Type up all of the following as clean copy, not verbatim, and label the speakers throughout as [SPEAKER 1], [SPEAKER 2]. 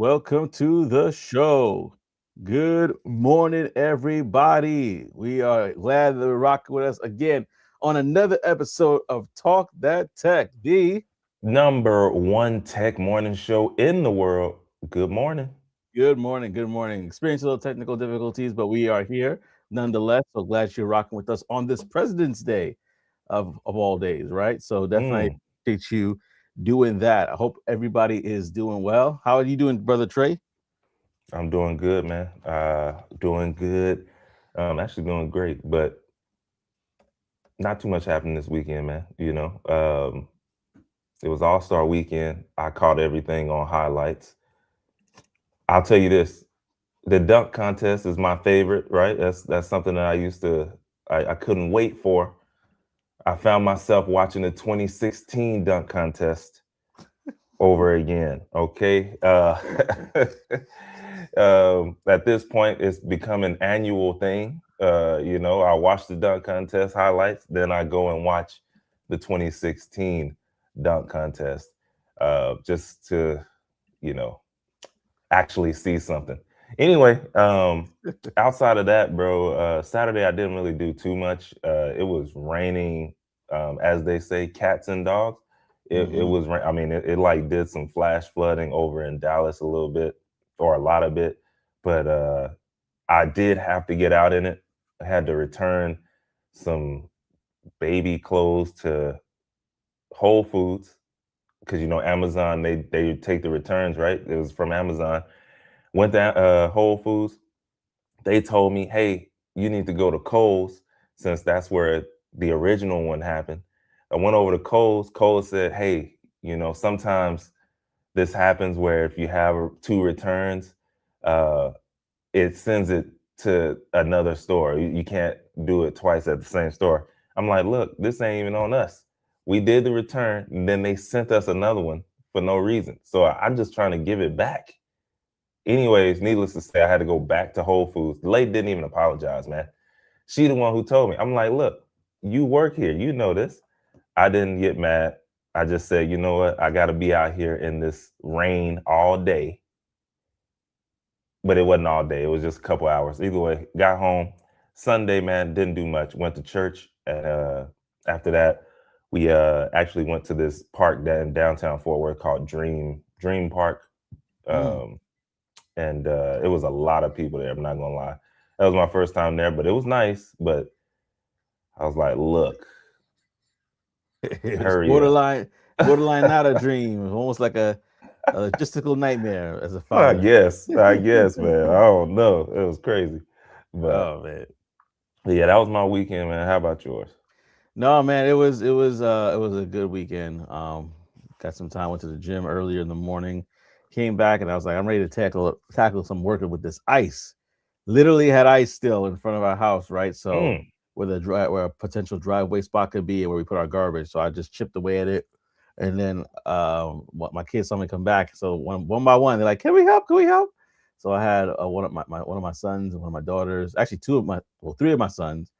[SPEAKER 1] Welcome to the show. Good morning, everybody. We are glad that you're rocking with us again on another episode of Talk That Tech. The
[SPEAKER 2] Number one tech morning show in the world. Good morning.
[SPEAKER 1] Good morning, good morning. Experienced a little technical difficulties, but we are here nonetheless. So glad you're rocking with us on this President's Day of all days, right? So definitely
[SPEAKER 2] Mm,
[SPEAKER 1] appreciate you doing that. I hope everybody is doing well. How are you doing, Brother Trey?
[SPEAKER 2] I'm doing good, man. Doing good. Actually doing great, but not too much happened this weekend, man. It was All-Star weekend. I caught everything on highlights. I'll tell you this: the dunk contest is my favorite. Right? That's something that I couldn't wait for. I found myself watching the 2016 dunk contest over again. Okay. At this point, it's become an annual thing. I watch the dunk contest highlights, then I go and watch the 2016 dunk contest just to, you know, actually see something. Anyway, outside of that, bro, Saturday I didn't really do too much. It was raining, as they say, cats and dogs. It
[SPEAKER 1] Hmm.
[SPEAKER 2] was, I mean, it like did some flash flooding over in Dallas a little bit, or a lot of it, but I did have to get out in it. I had to return some baby clothes to Whole Foods because Amazon they take the returns, right? It was from Amazon. Went to Whole Foods. They told me, hey, you need to go to Kohl's since that's where the original one happened. I went over to Kohl's. Kohl's said, hey, sometimes this happens where if you have two returns, uh, it sends it to another store. You can't do it twice at the same store. I'm like, look, this ain't even on us. We did the return, and then they sent us another one for no reason. So I'm just trying to give it back. Anyways, needless to say, I had to go back to Whole Foods. The lady didn't even apologize, man. She the one who told me. I'm like, look, you work here. You know this. I didn't get mad. I just said, you know what? I got to be out here in this rain all day. But it wasn't all day. It was just a couple hours. Either way, got home. Sunday, man, didn't do much. Went to church. And after that, we actually went to this park down in downtown Fort Worth called Dream Park.
[SPEAKER 1] Mm.
[SPEAKER 2] Um, and it was a lot of people there. I'm not gonna lie, that was my first time there, but it was nice. But I was like, look,
[SPEAKER 1] It was
[SPEAKER 2] hurry up.
[SPEAKER 1] borderline not a dream. It was almost like a logistical nightmare as a
[SPEAKER 2] I
[SPEAKER 1] father.
[SPEAKER 2] guess, I guess, man. I don't know. It was crazy, but
[SPEAKER 1] Oh man.
[SPEAKER 2] yeah, that was my weekend, man. How about yours?
[SPEAKER 1] No, man, it was a good weekend. Got some time, went to the gym earlier in the morning, came back and I was like, I'm ready to tackle some working with this ice. Literally had ice still in front of our house, right? So
[SPEAKER 2] Mm.
[SPEAKER 1] where a potential driveway spot could be and where we put our garbage. So I just chipped away at it. And then my kids saw me come back. So one by one, they're like, "Can we help? Can we help?" So I had one of my sons and one of my daughters, actually three of my sons,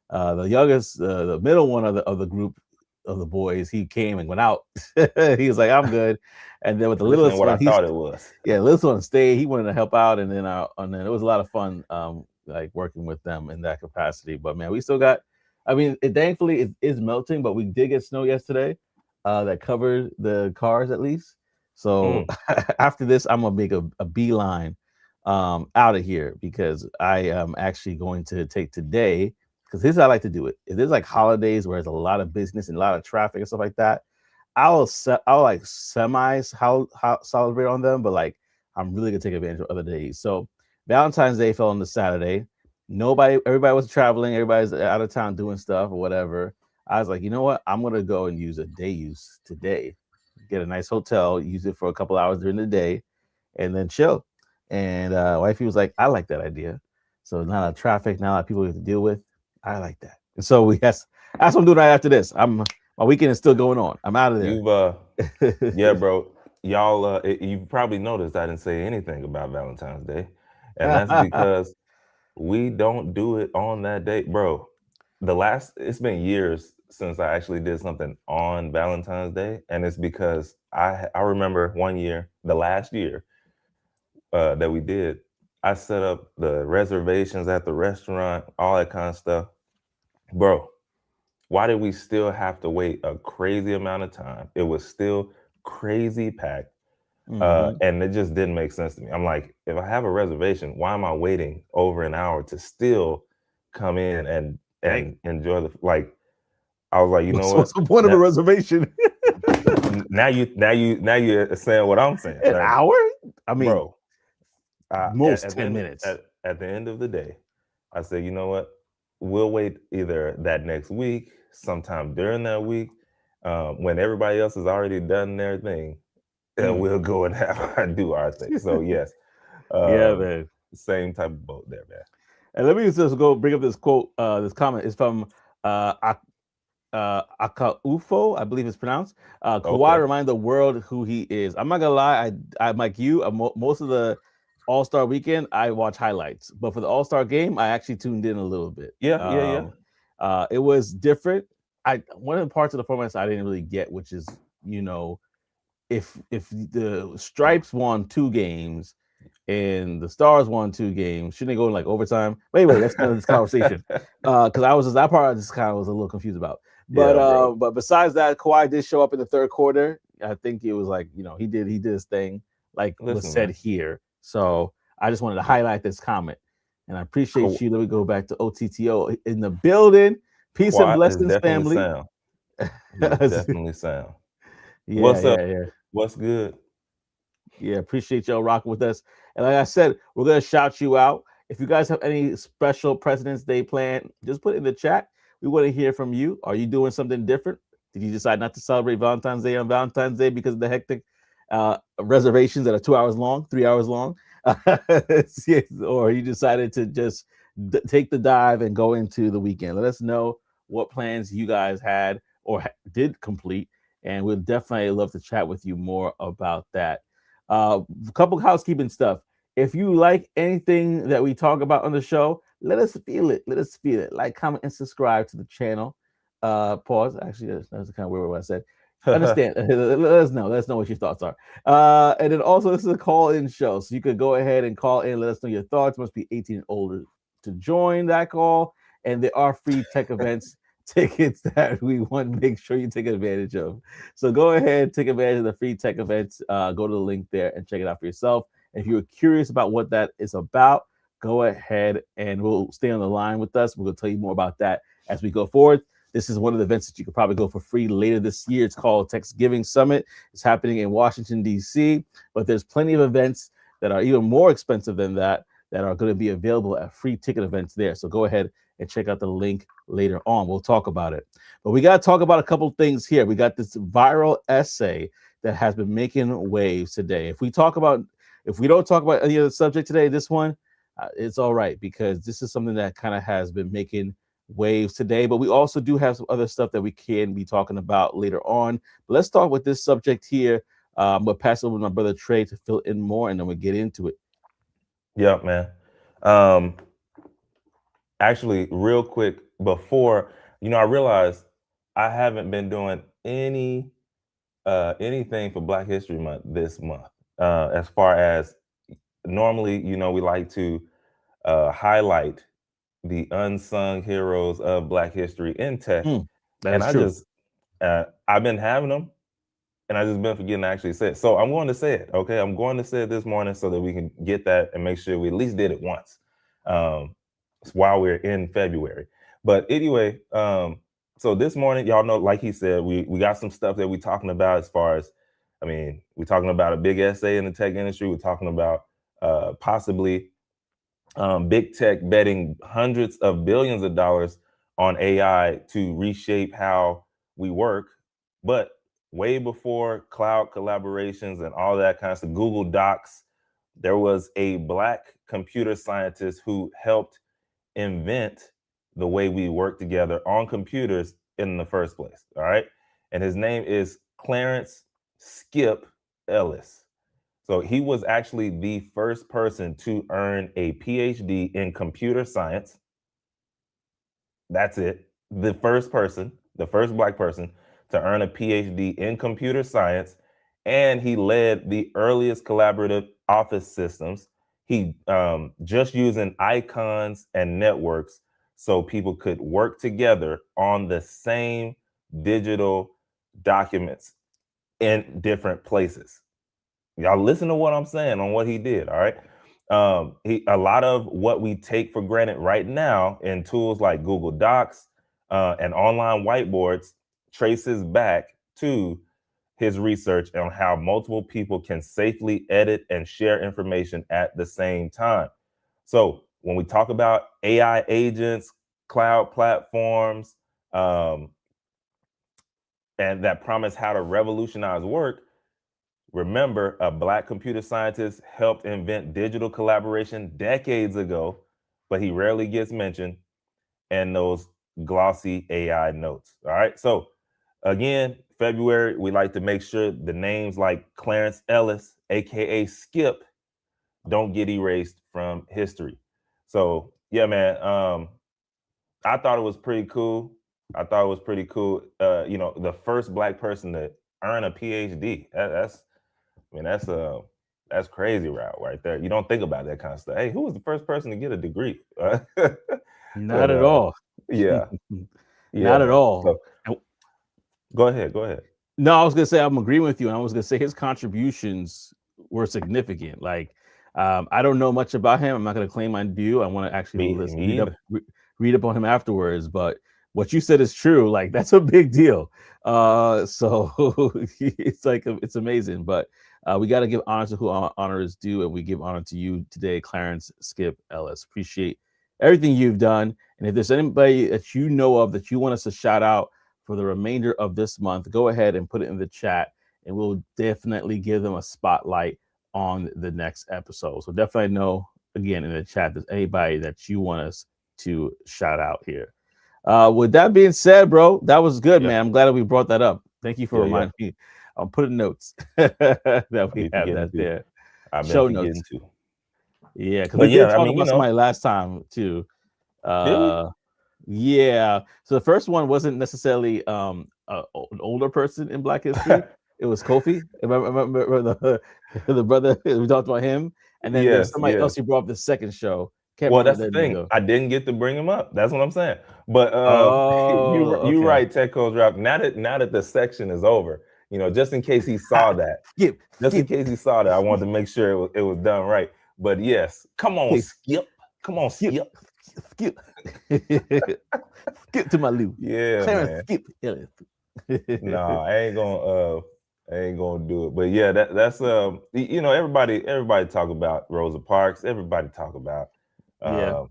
[SPEAKER 1] the youngest, the middle one of the group of the boys, he came and went out. He was like, "I'm good." And then with the
[SPEAKER 2] This ain't
[SPEAKER 1] littlest
[SPEAKER 2] what I
[SPEAKER 1] one,
[SPEAKER 2] thought it was.
[SPEAKER 1] yeah, the littlest one stayed. He wanted to help out, and then it was a lot of fun, like working with them in that capacity. But man, we still got. I mean, thankfully it is melting, but we did get snow yesterday, that covered the cars at least. So
[SPEAKER 2] Mm.
[SPEAKER 1] after this, I'm gonna make a beeline out of here because I am actually going to take today because this is how I like to do it. If there's like holidays where there's a lot of business and a lot of traffic and stuff like that, I'll like how celebrate on them, but like I'm really gonna take advantage of other days. So Valentine's Day fell on the Saturday. Everybody was traveling, everybody's out of town doing stuff or whatever. I was like, you know what? I'm gonna go and use a day use today. Get a nice hotel, use it for a couple hours during the day, and then chill. And wifey was like, I like that idea. So not a lot of traffic, not a lot of people we have to deal with. I like that. And so that's what I'm doing right after this. My weekend is still going on. I'm out of there.
[SPEAKER 2] You've Yeah, bro. Y'all, you probably noticed I didn't say anything about Valentine's Day, and that's because we don't do it on that day, bro. It's been years since I actually did something on Valentine's Day, and it's because I remember one year, the last year, that we did, I set up the reservations at the restaurant, all that kind of stuff. Bro, why did we still have to wait a crazy amount of time? It was still crazy packed.
[SPEAKER 1] Mhm.
[SPEAKER 2] And it just didn't make sense to me. I'm like, if I have a reservation, why am I waiting over an hour to still come in
[SPEAKER 1] Dang.
[SPEAKER 2] and enjoy the like? I was like, you know
[SPEAKER 1] What's
[SPEAKER 2] what?
[SPEAKER 1] the point of a
[SPEAKER 2] Now,
[SPEAKER 1] reservation?
[SPEAKER 2] now you're saying what I'm saying,
[SPEAKER 1] An
[SPEAKER 2] like,
[SPEAKER 1] hour? I mean,
[SPEAKER 2] bro.
[SPEAKER 1] most
[SPEAKER 2] At the
[SPEAKER 1] 10
[SPEAKER 2] end
[SPEAKER 1] minutes.
[SPEAKER 2] at the end of the day, I said, you know what? We'll wait either that next week, sometime during that week, when everybody else has already done their thing, and
[SPEAKER 1] Mm.
[SPEAKER 2] we'll go and do our thing. So yes,
[SPEAKER 1] Yeah,
[SPEAKER 2] um,
[SPEAKER 1] man.
[SPEAKER 2] same type of boat there, man.
[SPEAKER 1] And let me just go bring up this quote, this comment. It's from uh, Akaufo, I believe it's pronounced. Kawhi
[SPEAKER 2] Okay.
[SPEAKER 1] reminded the world who he is. I'm not gonna lie, I'm like you. Most of the All Star weekend, I watch highlights, but for the All Star game, I actually tuned in a little bit.
[SPEAKER 2] Yeah, yeah, yeah.
[SPEAKER 1] It was different. One of the parts of the formats I didn't really get, which is you know if the Stripes won 2 games and the Stars won 2 games, shouldn't they go in like overtime? But anyway, that's another conversation. Because I was just that part I just kind of was a little confused about.
[SPEAKER 2] Yeah, bro.
[SPEAKER 1] But besides that, Kawhi did show up in the third quarter. I think it was like he did his thing, like was
[SPEAKER 2] Listen,
[SPEAKER 1] said
[SPEAKER 2] man.
[SPEAKER 1] here. So I just wanted to highlight this comment, and I appreciate
[SPEAKER 2] Ka-
[SPEAKER 1] you. Let me go back to OTTO in the building. Peace and
[SPEAKER 2] Kawhi is
[SPEAKER 1] blessings,
[SPEAKER 2] definitely
[SPEAKER 1] family.
[SPEAKER 2] sound. He is definitely sound.
[SPEAKER 1] Yeah,
[SPEAKER 2] What's up?
[SPEAKER 1] yeah.
[SPEAKER 2] What's good?
[SPEAKER 1] Yeah, appreciate y'all rocking with us. And like I said, we're gonna shout you out. If you guys have any special President's Day plan, just put it in the chat. We want to hear from you. Are you doing something different? Did you decide not to celebrate Valentine's Day on Valentine's Day because of the hectic reservations that are 2 hours long, 3 hours long? Or you decided to just take the dive and go into the weekend? Let us know what plans you guys had or did complete, and we'd definitely love to chat with you more about that. A couple housekeeping stuff. If you like anything that we talk about on the show, let us feel it. Let us feel it. Like, comment, and subscribe to the channel. Pause. Actually, that's kind of weird what I said. Understand. Let us know. Let us know what your thoughts are. And then also, this is a call-in show, so you could go ahead and call in. Let us know your thoughts. Must be 18 and older to join that call. And there are free tech events tickets that we want to make sure you take advantage of. So go ahead, take advantage of the free tech events. Go to the link there and check it out for yourself. If you're curious about what that is about, go ahead and we'll stay on the line with us. We're going to tell you more about that as we go forward. This is one of the events that you could probably go for free later this year. It's called Thanksgiving Summit. It's happening in Washington, D.C., but there's plenty of events that are even more expensive than that are going to be available at free ticket events there. So go ahead and check out the link later on. We'll talk about it. But we got to talk about a couple things here. We got this viral essay that has been making waves today. If we don't talk about any other subject today, this one, it's all right because this is something that kind of has been making waves today. But we also do have some other stuff that we can be talking about later on. But let's start with this subject here. I'm gonna pass it over to my brother Trey to fill in more, and then we'll get into it.
[SPEAKER 2] Yeah, man. Um, Actually, real quick before, I realized I haven't been doing anything for Black History Month this month. As far as normally, we like to highlight the unsung heroes of Black history in tech,
[SPEAKER 1] That
[SPEAKER 2] and
[SPEAKER 1] is true.
[SPEAKER 2] I've been having them, and I just been forgetting to actually say it. So I'm going to say it. Okay, I'm going to say it this morning so that we can get that and make sure we at least did it once, um, while we're in February. But anyway, so this morning, y'all know, like he said, we got some stuff that we're talking about as far as, we're talking about a big essay in the tech industry. We're talking about possibly big tech betting hundreds of billions of dollars on AI to reshape how we work. But way before cloud collaborations and all that kind of stuff, Google Docs, there was a Black computer scientist who helped invent the way we work together on computers in the first place. All right. And his name is Clarence Skip Ellis. So he was actually the first person to earn a PhD in computer science. That's it. The first person, the first Black person to earn a PhD in computer science. and he led the earliest collaborative office systems. He just using icons and networks so people could work together on the same digital documents in different places. Y'all listen to what I'm saying on what he did. All right. A lot of what we take for granted right now in tools like Google Docs and online whiteboards traces back to his research on how multiple people can safely edit and share information at the same time. So when we talk about AI agents, cloud platforms, and that promise how to revolutionize work, remember, a Black computer scientist helped invent digital collaboration decades ago, but he rarely gets mentioned in those glossy AI notes. All right. So, again, February, we like to make sure the names like Clarence Ellis, AKA Skip, don't get erased from history. So, yeah, man, I thought it was pretty cool. The first Black person to earn a PhD. That's crazy route right there. You don't think about that kind of stuff. Hey, who was the first person to get a degree?
[SPEAKER 1] Not
[SPEAKER 2] But
[SPEAKER 1] at all.
[SPEAKER 2] yeah, yeah,
[SPEAKER 1] Not at
[SPEAKER 2] man.
[SPEAKER 1] all.
[SPEAKER 2] So go ahead.
[SPEAKER 1] No, I was gonna say I'm agreeing with you, and I was gonna say his contributions were significant. Like, I don't know much about him. I'm not gonna claim I do. I want to actually
[SPEAKER 2] Me either.
[SPEAKER 1] read up on him afterwards. But what you said is true. Like, that's a big deal. So it's like it's amazing. But we got to give honor to who honor is due, and we give honor to you today, Clarence Skip Ellis. Appreciate everything you've done. And if there's anybody that you know of that you want us to shout out for the remainder of this month, go ahead and put it in the chat, and we'll definitely give them a spotlight on the next episode. So definitely know, again, in the chat, there's anybody that you want us to shout out here. With that being said, bro, that was good,
[SPEAKER 2] Yeah,
[SPEAKER 1] man. I'm glad that we brought that up. Thank you for
[SPEAKER 2] yeah, yeah.
[SPEAKER 1] reminding me. I'll put in notes that
[SPEAKER 2] I'll
[SPEAKER 1] we
[SPEAKER 2] be
[SPEAKER 1] have
[SPEAKER 2] forgetting
[SPEAKER 1] that
[SPEAKER 2] too.
[SPEAKER 1] there.
[SPEAKER 2] I've been
[SPEAKER 1] Show
[SPEAKER 2] forgetting
[SPEAKER 1] notes.
[SPEAKER 2] too.
[SPEAKER 1] Yeah, because we
[SPEAKER 2] But
[SPEAKER 1] did
[SPEAKER 2] yeah, I
[SPEAKER 1] talk
[SPEAKER 2] mean,
[SPEAKER 1] about somebody last time too.
[SPEAKER 2] did we?
[SPEAKER 1] Yeah. So the first one wasn't necessarily an older person in Black history. It was Kofi. Remember the brother we talked about him, and then there was
[SPEAKER 2] Yes,
[SPEAKER 1] somebody
[SPEAKER 2] yes.
[SPEAKER 1] else you brought up the second show. Can't
[SPEAKER 2] Well,
[SPEAKER 1] remember
[SPEAKER 2] that's the
[SPEAKER 1] their name
[SPEAKER 2] thing.
[SPEAKER 1] though.
[SPEAKER 2] I didn't get to bring him up. That's what I'm saying. But
[SPEAKER 1] Oh,
[SPEAKER 2] you
[SPEAKER 1] okay.
[SPEAKER 2] right, Tech Coach Ralph. Now that the section is over, just in case he saw that,
[SPEAKER 1] Skip, skip,
[SPEAKER 2] I wanted to make sure it was done right. But yes, come on,
[SPEAKER 1] skip,
[SPEAKER 2] Skip. Come on,
[SPEAKER 1] skip,
[SPEAKER 2] Skip.
[SPEAKER 1] skip, skip to my Lou.
[SPEAKER 2] Yeah,
[SPEAKER 1] Clarence
[SPEAKER 2] man.
[SPEAKER 1] Skip Ellis.
[SPEAKER 2] Nah, I ain't gonna do it. But yeah, that's everybody talk about Rosa Parks. Everybody talk about
[SPEAKER 1] Yeah,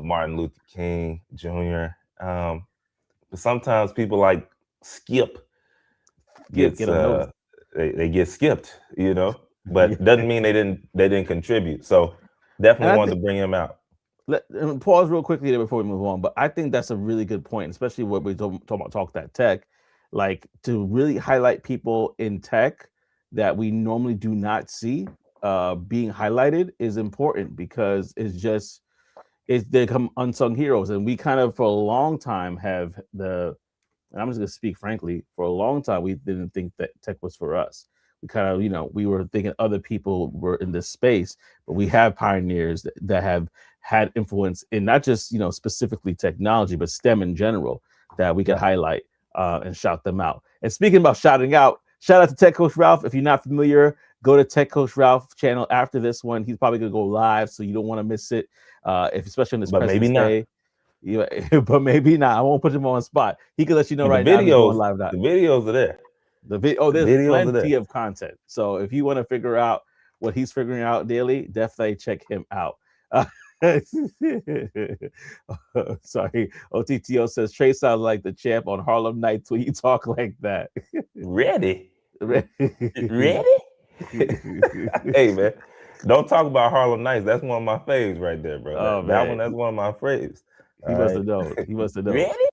[SPEAKER 2] Martin Luther King Jr. But sometimes people like Skip
[SPEAKER 1] skip,
[SPEAKER 2] gets
[SPEAKER 1] get them noticed.
[SPEAKER 2] they get skipped,
[SPEAKER 1] Yeah.
[SPEAKER 2] but doesn't mean they didn't contribute. So
[SPEAKER 1] And
[SPEAKER 2] definitely
[SPEAKER 1] I
[SPEAKER 2] wanted
[SPEAKER 1] think
[SPEAKER 2] to bring him out.
[SPEAKER 1] let pause real quickly there before we move on. But I think that's a really good point, especially what we talk about talk that tech, like to really highlight people in tech that we normally do not see being highlighted is important because it's they become unsung heroes, and we kind of for a long time have and I'm just gonna speak frankly, for a long time we didn't think that tech was for us. We kind of, we were thinking other people were in this space, but we have pioneers that have had influence in not just specifically technology, but STEM in general that we can
[SPEAKER 2] Yeah.
[SPEAKER 1] highlight and shout them out. And speaking about shouting out, shout out to Tech Coach Ralph. If you're not familiar, go to Tech Coach Ralph channel after this one. He's probably gonna go live, so you don't want to miss it. If especially on this
[SPEAKER 2] But maybe
[SPEAKER 1] President's
[SPEAKER 2] not.
[SPEAKER 1] Day. Yeah, but maybe not. I won't put him on the spot. He can let you know
[SPEAKER 2] But the
[SPEAKER 1] right now if he's going
[SPEAKER 2] videos,
[SPEAKER 1] live or not.
[SPEAKER 2] the videos are there. The
[SPEAKER 1] There's
[SPEAKER 2] videos are there.
[SPEAKER 1] plenty of content. So if you want to figure out what he's figuring out daily, definitely check him out. Sorry, OTTO says Trey sounds like the champ on Harlem Nights when you talk like that.
[SPEAKER 2] Ready? Ready? Hey, man, don't talk about Harlem Nights. That's one of my faves right there, bro.
[SPEAKER 1] Oh
[SPEAKER 2] That one,
[SPEAKER 1] man,
[SPEAKER 2] that's one of my faves.
[SPEAKER 1] he
[SPEAKER 2] All
[SPEAKER 1] must
[SPEAKER 2] right.
[SPEAKER 1] have known. He must have known.
[SPEAKER 2] Ready?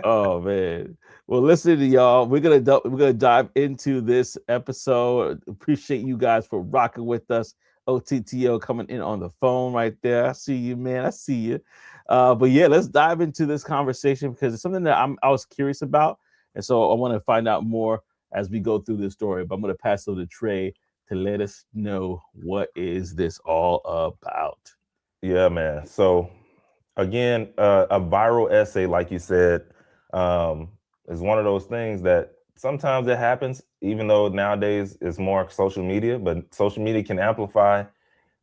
[SPEAKER 1] Oh man. Well, listen to y'all. We're gonna dive into this episode. Appreciate you guys for rocking with us. OTTO coming in on the phone right there. I see you, man. I see you. But yeah, let's dive into this conversation because it's something that I was curious about, and so I want to find out more as we go through this story. But I'm going to pass it over to Trey to let us know what is this all about.
[SPEAKER 2] Yeah, man. So again, a viral essay, like you said, is one of those things that sometimes it happens, even though nowadays it's more social media, but social media can amplify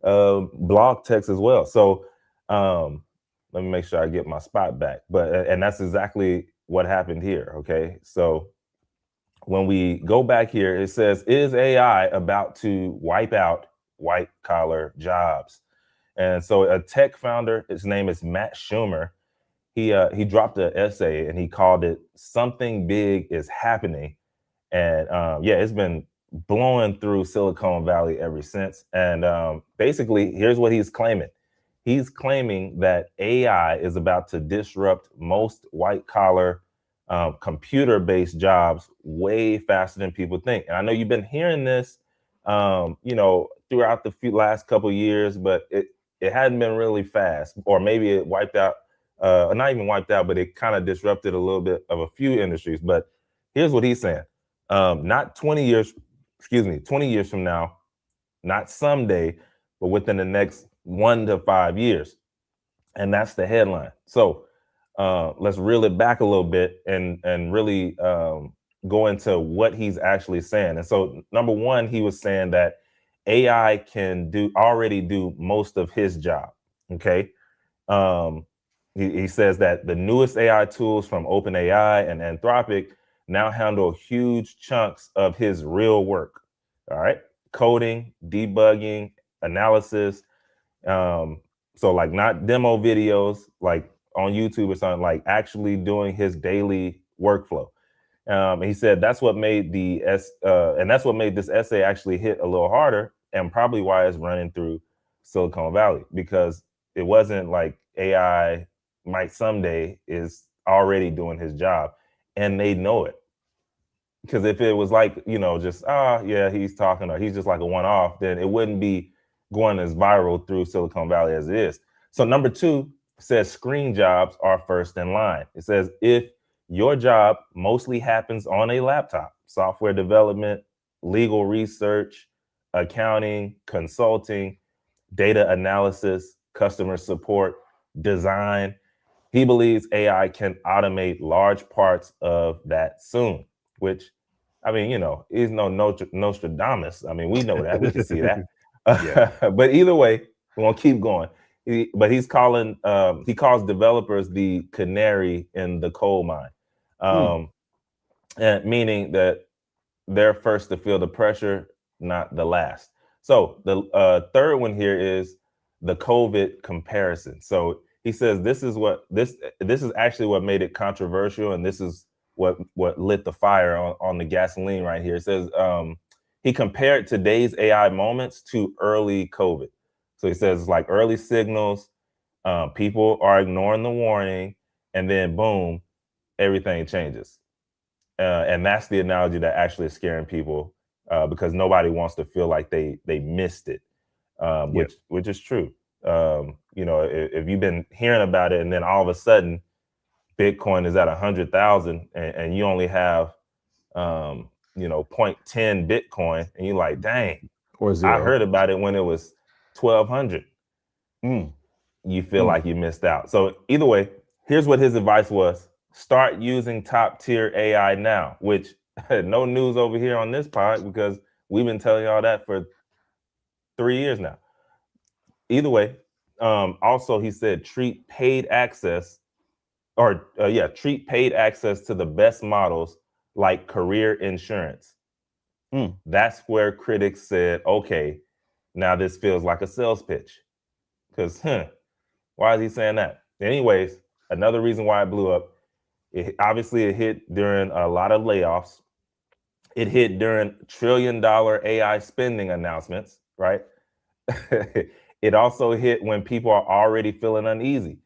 [SPEAKER 2] blog text as well. So let me make sure I get my spot back. But and that's exactly what happened here. Okay, so when we go back here, it says, "Is AI about to wipe out white collar jobs?" And so a tech founder, his name is Matt Shumer. He dropped an essay and he called it "Something Big Is Happening." And yeah, it's been blowing through Silicon Valley ever since. And basically, here's what he's claiming. He's claiming that AI is about to disrupt most white collar computer based jobs way faster than people think. And I know you've been hearing this, throughout the last couple of years, but it hadn't been really fast, or maybe it wiped out, not even wiped out, but it kind of disrupted a little bit of a few industries. But here's what he's saying. Not 20 years, 20 years from now, not someday, but within the next 1 to 5 years. And that's the headline. So let's reel it back a little bit and really go into what he's actually saying. And so number one, he was saying that AI can already do most of his job. Okay. Um, he says that the newest AI tools from OpenAI and Anthropic now handle huge chunks of his real work. All right. Coding, debugging, analysis. So like not demo videos like on YouTube or something, like actually doing his daily workflow. He said that's what made that's what made this essay actually hit a little harder, and probably why it's running through Silicon Valley, because it wasn't like AI might someday, is already doing his job, and they know it. Because if it was like, just yeah, he's talking, or he's just like a one-off, then it wouldn't be going as viral through Silicon Valley as it is. So number two says screen jobs are first in line. It says if your job mostly happens on a laptop, software development, legal research, accounting, consulting, data analysis, customer support, design, he believes AI can automate large parts of that soon, which, I mean, he's no Nostradamus. I mean, we know that. We can see that.
[SPEAKER 1] Yeah.
[SPEAKER 2] But either way, we're going to keep going. But he calls developers the canary in the coal mine, and meaning that they're first to feel the pressure, not the last. So the third one here is the COVID comparison. So he says this is actually what made it controversial, and this is what lit the fire on the gasoline right here. It says he compared today's AI moments to early COVID. So he says like early signals, people are ignoring the warning, and then boom, everything changes. And that's the analogy that actually is scaring people, because nobody wants to feel like they missed it, which is true. If you've been hearing about it and then all of a sudden Bitcoin is at 100,000 and you only have 0.10 Bitcoin, and you're like, dang,
[SPEAKER 1] Or
[SPEAKER 2] I
[SPEAKER 1] zero.
[SPEAKER 2] heard about it when it was 1,200. You feel like you missed out. So either way, here's what his advice was. Start using top tier AI now, which no news over here on this pod, because we've been telling y'all that for 3 years now. Either way, also he said treat paid access to the best models like career insurance. That's where critics said, okay, now this feels like a sales pitch. Because why is he saying that? Anyways, another reason why it blew up, obviously it hit during a lot of layoffs. It hit during $1 trillion AI spending announcements, right? It also hit when people are already feeling uneasy.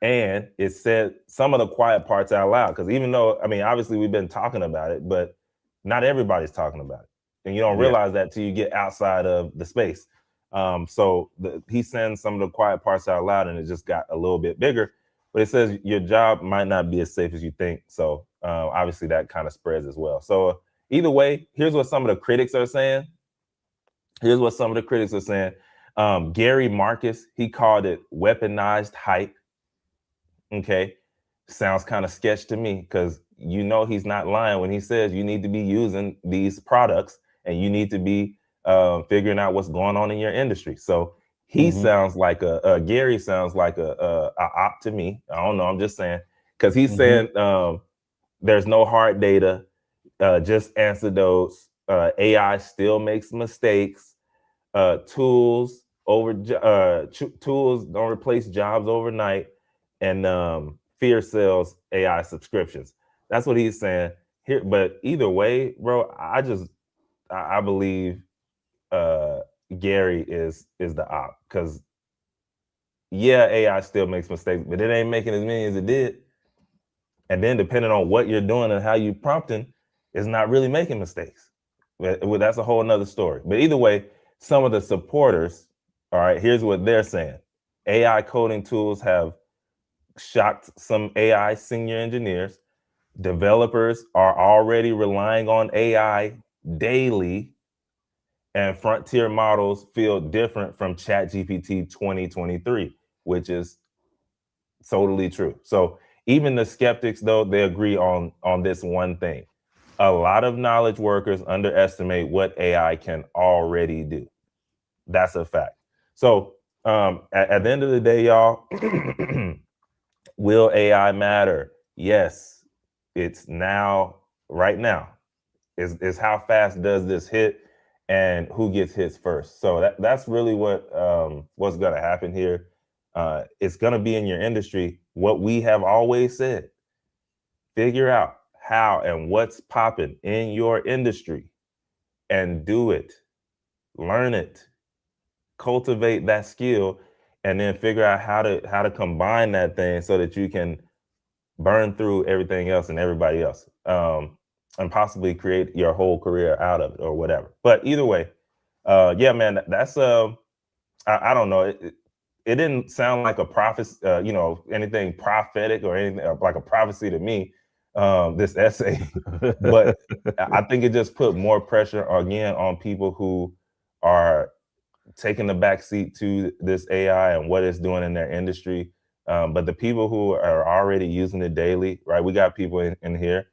[SPEAKER 2] And it said some of the quiet parts out loud, because even though, I mean, obviously we've been talking about it, but not everybody's talking about it. And you don't realize that till you get outside of the space. So he sends some of the quiet parts out loud, and it just got a little bit bigger. But it says your job might not be as safe as you think. So obviously that kind of spreads as well. So Either way, here's what some of the critics are saying. Here's what some of the critics are saying. Gary Marcus, he called it weaponized hype. Okay. Sounds kind of sketch to me because he's not lying when he says you need to be using these products and you need to be figuring out what's going on in your industry. So he sounds like Gary sounds like a op to me. I don't know. I'm just saying because he's saying there's no hard data, just anecdotes. AI still makes mistakes. Tools tools don't replace jobs overnight, and fear sells AI subscriptions. That's what he's saying here. But either way, bro, I believe Gary is the op because yeah, AI still makes mistakes, but it ain't making as many as it did. And then depending on what you're doing and how you prompting, it's not really making mistakes. Well, that's a whole nother story. But either way, some of the supporters, all right, here's what they're saying. AI coding tools have shocked some AI senior engineers. Developers are already relying on AI daily, and frontier models feel different from ChatGPT 2023, which is totally true. So even the skeptics, though, they agree on this one thing. A lot of knowledge workers underestimate what AI can already do. That's a fact. So at the end of the day, y'all, will AI matter? Yes, it's now, right now. Is how fast does this hit and who gets hits first. So that's really what's going to happen here. It's going to be in your industry. What we have always said, figure out how and what's popping in your industry and do it. Learn it. Cultivate that skill and then figure out how to combine that thing so that you can burn through everything else and everybody else. And possibly create your whole career out of it or whatever. But either way, yeah, man, that's I don't know. It didn't sound like a prophecy, anything prophetic or anything like a prophecy to me. This essay, but I think it just put more pressure again on people who are taking the back seat to this AI and what it's doing in their industry. But the people who are already using it daily, right? We got people in here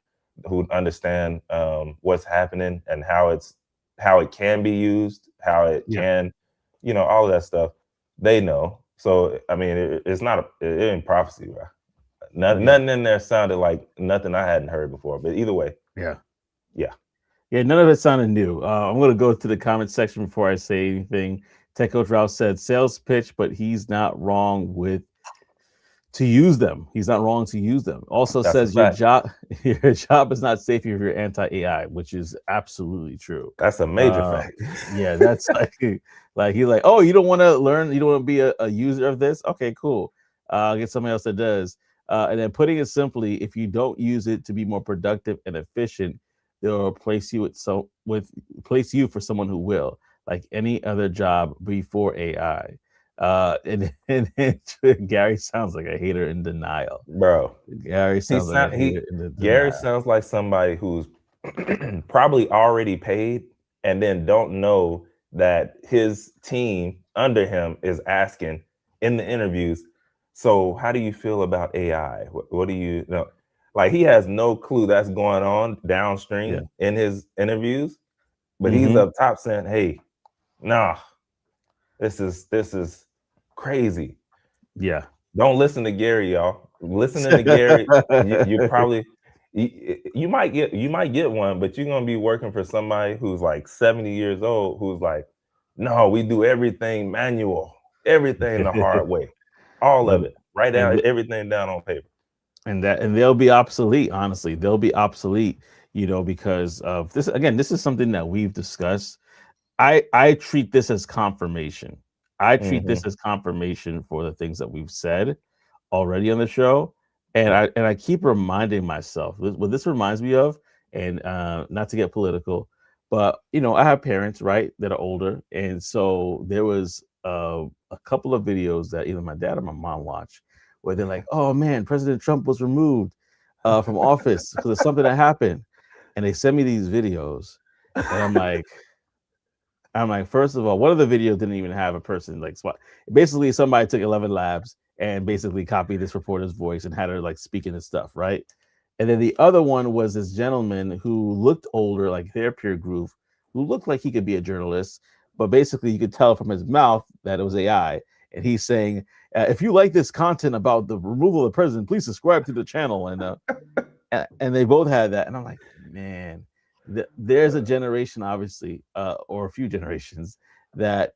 [SPEAKER 2] who understand what's happening and how it can be used, how it can, all of that stuff. They know. So I mean, it's not it ain't prophecy, bro. Nothing in there sounded like nothing I hadn't heard before. But either way,
[SPEAKER 1] yeah.
[SPEAKER 2] Yeah,
[SPEAKER 1] none of it sounded new. I'm going to go to the comment section before I say anything. Tech Coach Ralph said sales pitch, but he's not wrong to use them. He's not wrong to use them. Also
[SPEAKER 2] That's
[SPEAKER 1] says
[SPEAKER 2] a fact.
[SPEAKER 1] your job is not safe if you're anti-AI, which is absolutely true.
[SPEAKER 2] That's a major fact.
[SPEAKER 1] Yeah, that's like he's like, oh, you don't want to learn, you don't want to be a user of this. Okay, cool. I'll get somebody else that does. And then putting it simply, if you don't use it to be more productive and efficient, they'll replace you replace you for someone who will, like any other job before AI. And Gary sounds like a hater in denial,
[SPEAKER 2] bro.
[SPEAKER 1] Gary sounds like a hater in denial.
[SPEAKER 2] Gary sounds like somebody who's probably already paid and then don't know that his team under him is asking in the interviews, so how do you feel about AI? What do you know? Like he has no clue that's going on downstream in his interviews, but he's up top saying, hey, nah, this is crazy.
[SPEAKER 1] Yeah.
[SPEAKER 2] Don't listen to Gary, y'all. Listening to Gary, you probably you might get one, but you're gonna be working for somebody who's like 70 years old, who's like, no, we do everything manual, everything the hard way, all of it, write down everything down on paper.
[SPEAKER 1] And they'll be obsolete. Honestly, they'll be obsolete. Because of this. Again, this is something that we've discussed. I treat this as confirmation. I treat this as confirmation for the things that we've said already on the show, and I keep reminding myself what this reminds me of, and not to get political, but I have parents, right, that are older, and so there was a couple of videos that either my dad or my mom watched where they're like, "Oh man, President Trump was removed from office because of something that happened." and they send me these videos, and I'm like, first of all, one of the videos didn't even have a person like spot. Basically, somebody took 11 labs and basically copied this reporter's voice and had her like speaking this stuff, right? And then the other one was this gentleman who looked older, like their peer group, who looked like he could be a journalist, but basically you could tell from his mouth that it was AI. And he's saying, if you like this content about the removal of the president, please subscribe to the channel. And they both had that, and I'm like, man, there's a generation, obviously, or a few generations that,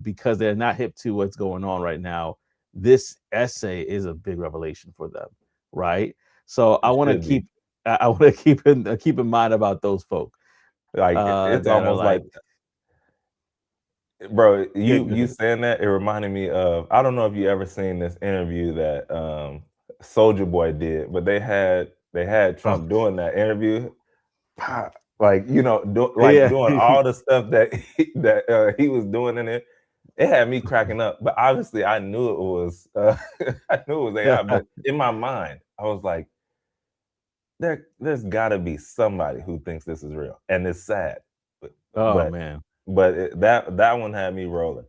[SPEAKER 1] because they're not hip to what's going on right now, this essay is a big revelation for them, right? So I
[SPEAKER 2] It
[SPEAKER 1] want to
[SPEAKER 2] should be.
[SPEAKER 1] I want to keep in mind about those folk
[SPEAKER 2] Like it's
[SPEAKER 1] that are
[SPEAKER 2] almost like,
[SPEAKER 1] like,
[SPEAKER 2] bro,
[SPEAKER 1] yeah,
[SPEAKER 2] you saying that, it reminded me of, I don't know if you ever seen this interview that Soldier Boy did, but they had
[SPEAKER 1] oh,
[SPEAKER 2] Trump doing that interview. Like, like
[SPEAKER 1] yeah,
[SPEAKER 2] doing all the stuff that he was doing in it. It had me cracking up. But obviously I knew it was I knew it was AI, but in my mind I was like, there's got to be somebody who thinks this is real, and it's sad, but
[SPEAKER 1] oh
[SPEAKER 2] but,
[SPEAKER 1] man,
[SPEAKER 2] that one had me rolling,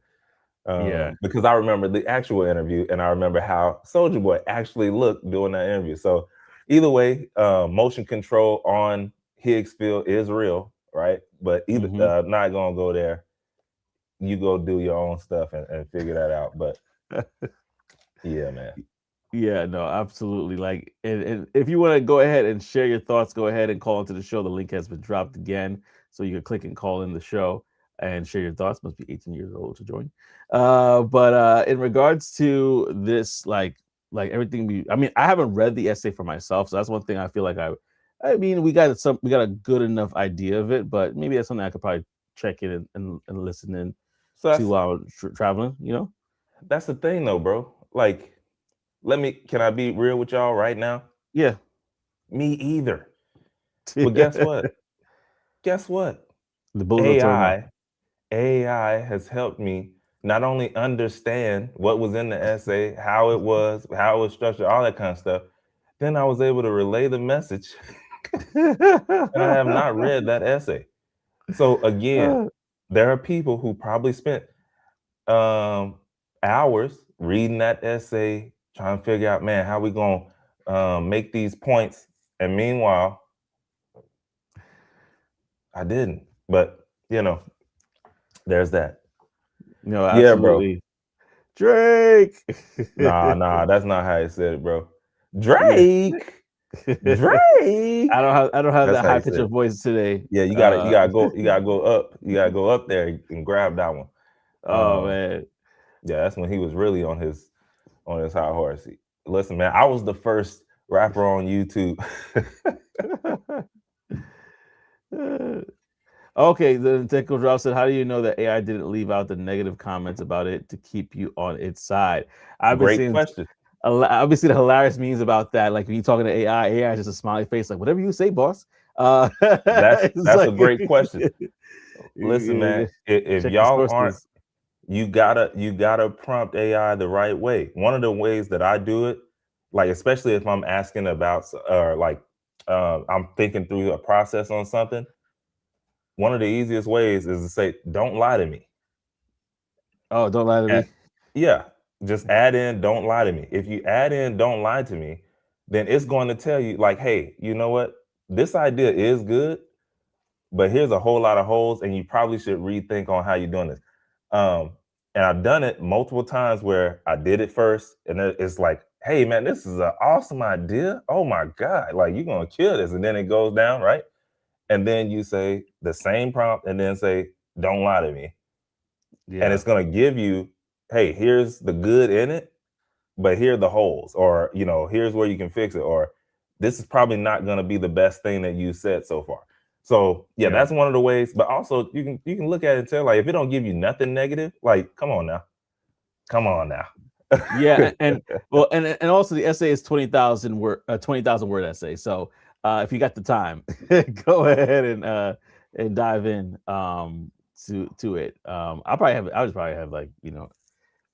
[SPEAKER 1] yeah,
[SPEAKER 2] because I remember the actual interview, and I remember how Soldier Boy actually looked doing that interview. So either way, motion control on Higgs field is real, right? But either
[SPEAKER 1] hmm
[SPEAKER 2] not gonna go there. You go do your own stuff and figure that out. But yeah, man.
[SPEAKER 1] Yeah, no, absolutely. Like, and if you want to go ahead and share your thoughts, go ahead and call into the show. The link has been dropped again, so you can click and call in the show and share your thoughts. Must be 18 years old to join. But in regards to this, like everything I mean, I haven't read the essay for myself, so that's one thing I feel like I mean, we got a good enough idea of it, but maybe that's something I could probably check in and listen in
[SPEAKER 2] So
[SPEAKER 1] to while traveling.
[SPEAKER 2] that's the thing though, bro. Like, can I be real with y'all right now?
[SPEAKER 1] Yeah.
[SPEAKER 2] Me either. But guess what? Guess what?
[SPEAKER 1] The bullets don't turn up.
[SPEAKER 2] AI has helped me not only understand what was in the essay, how it was structured, all that kind of stuff. Then I was able to relay the message, and I have not read that essay. So again, there are people who probably spent hours reading that essay, trying to figure out, man, how we gonna make these points. And meanwhile, I didn't. But there's that.
[SPEAKER 1] No,
[SPEAKER 2] Yeah, bro.
[SPEAKER 1] absolutely. Drake.
[SPEAKER 2] Nah, that's not how he said it, bro.
[SPEAKER 1] Yeah.
[SPEAKER 2] Drake, Drake.
[SPEAKER 1] I don't have
[SPEAKER 2] That's
[SPEAKER 1] that
[SPEAKER 2] how
[SPEAKER 1] high
[SPEAKER 2] he
[SPEAKER 1] pitch
[SPEAKER 2] said
[SPEAKER 1] of
[SPEAKER 2] it.
[SPEAKER 1] voice today.
[SPEAKER 2] Yeah, you gotta go up. You gotta go up there and grab that one.
[SPEAKER 1] Oh
[SPEAKER 2] Um,
[SPEAKER 1] man.
[SPEAKER 2] yeah, that's when he was really on his high horse. Listen, man, I was the first rapper on YouTube.
[SPEAKER 1] Okay, the Techo Drop said, "How do you know that AI didn't leave out the negative comments about it to keep you on its side?" I've been
[SPEAKER 2] Great
[SPEAKER 1] seeing
[SPEAKER 2] question.
[SPEAKER 1] obviously the hilarious memes about that. Like when you talking to AI is just a smiley face, like whatever you say, boss.
[SPEAKER 2] That's
[SPEAKER 1] It's
[SPEAKER 2] that's a
[SPEAKER 1] like
[SPEAKER 2] great question. Listen, man, if
[SPEAKER 1] check the
[SPEAKER 2] y'all aren't,
[SPEAKER 1] sources.
[SPEAKER 2] you gotta prompt AI the right way. One of the ways that I do it, like especially if I'm asking about or like I'm thinking through a process on something, one of the easiest ways is to say, "Don't lie to me."
[SPEAKER 1] Oh, don't lie to
[SPEAKER 2] A-
[SPEAKER 1] me.
[SPEAKER 2] yeah, just add in "Don't lie to me." If you add in "Don't lie to me," then it's going to tell you like, "Hey, you know what? This idea is good, but here's a whole lot of holes, and you probably should rethink on how you're doing this." Um, and I've done it multiple times where I did it first, and it's like, "Hey, man, this is an awesome idea. Oh my god, like you're gonna kill this," and then it goes down, right? And then you say the same prompt, and then say, "Don't lie to me," and
[SPEAKER 1] Yeah,
[SPEAKER 2] it's gonna give you, "Hey, here's the good in it, but here are the holes," or here's where you can fix it, or this is probably not going to be the best thing that you said so far. So yeah,
[SPEAKER 1] yeah.
[SPEAKER 2] that's one of the ways. But also you can look at it and tell, like, if it don't give you nothing negative, like, come on now, come on now.
[SPEAKER 1] Yeah, and well, and also the essay is 20,000 word essay. So if you got the time, go ahead and dive in to it. I'll just probably have like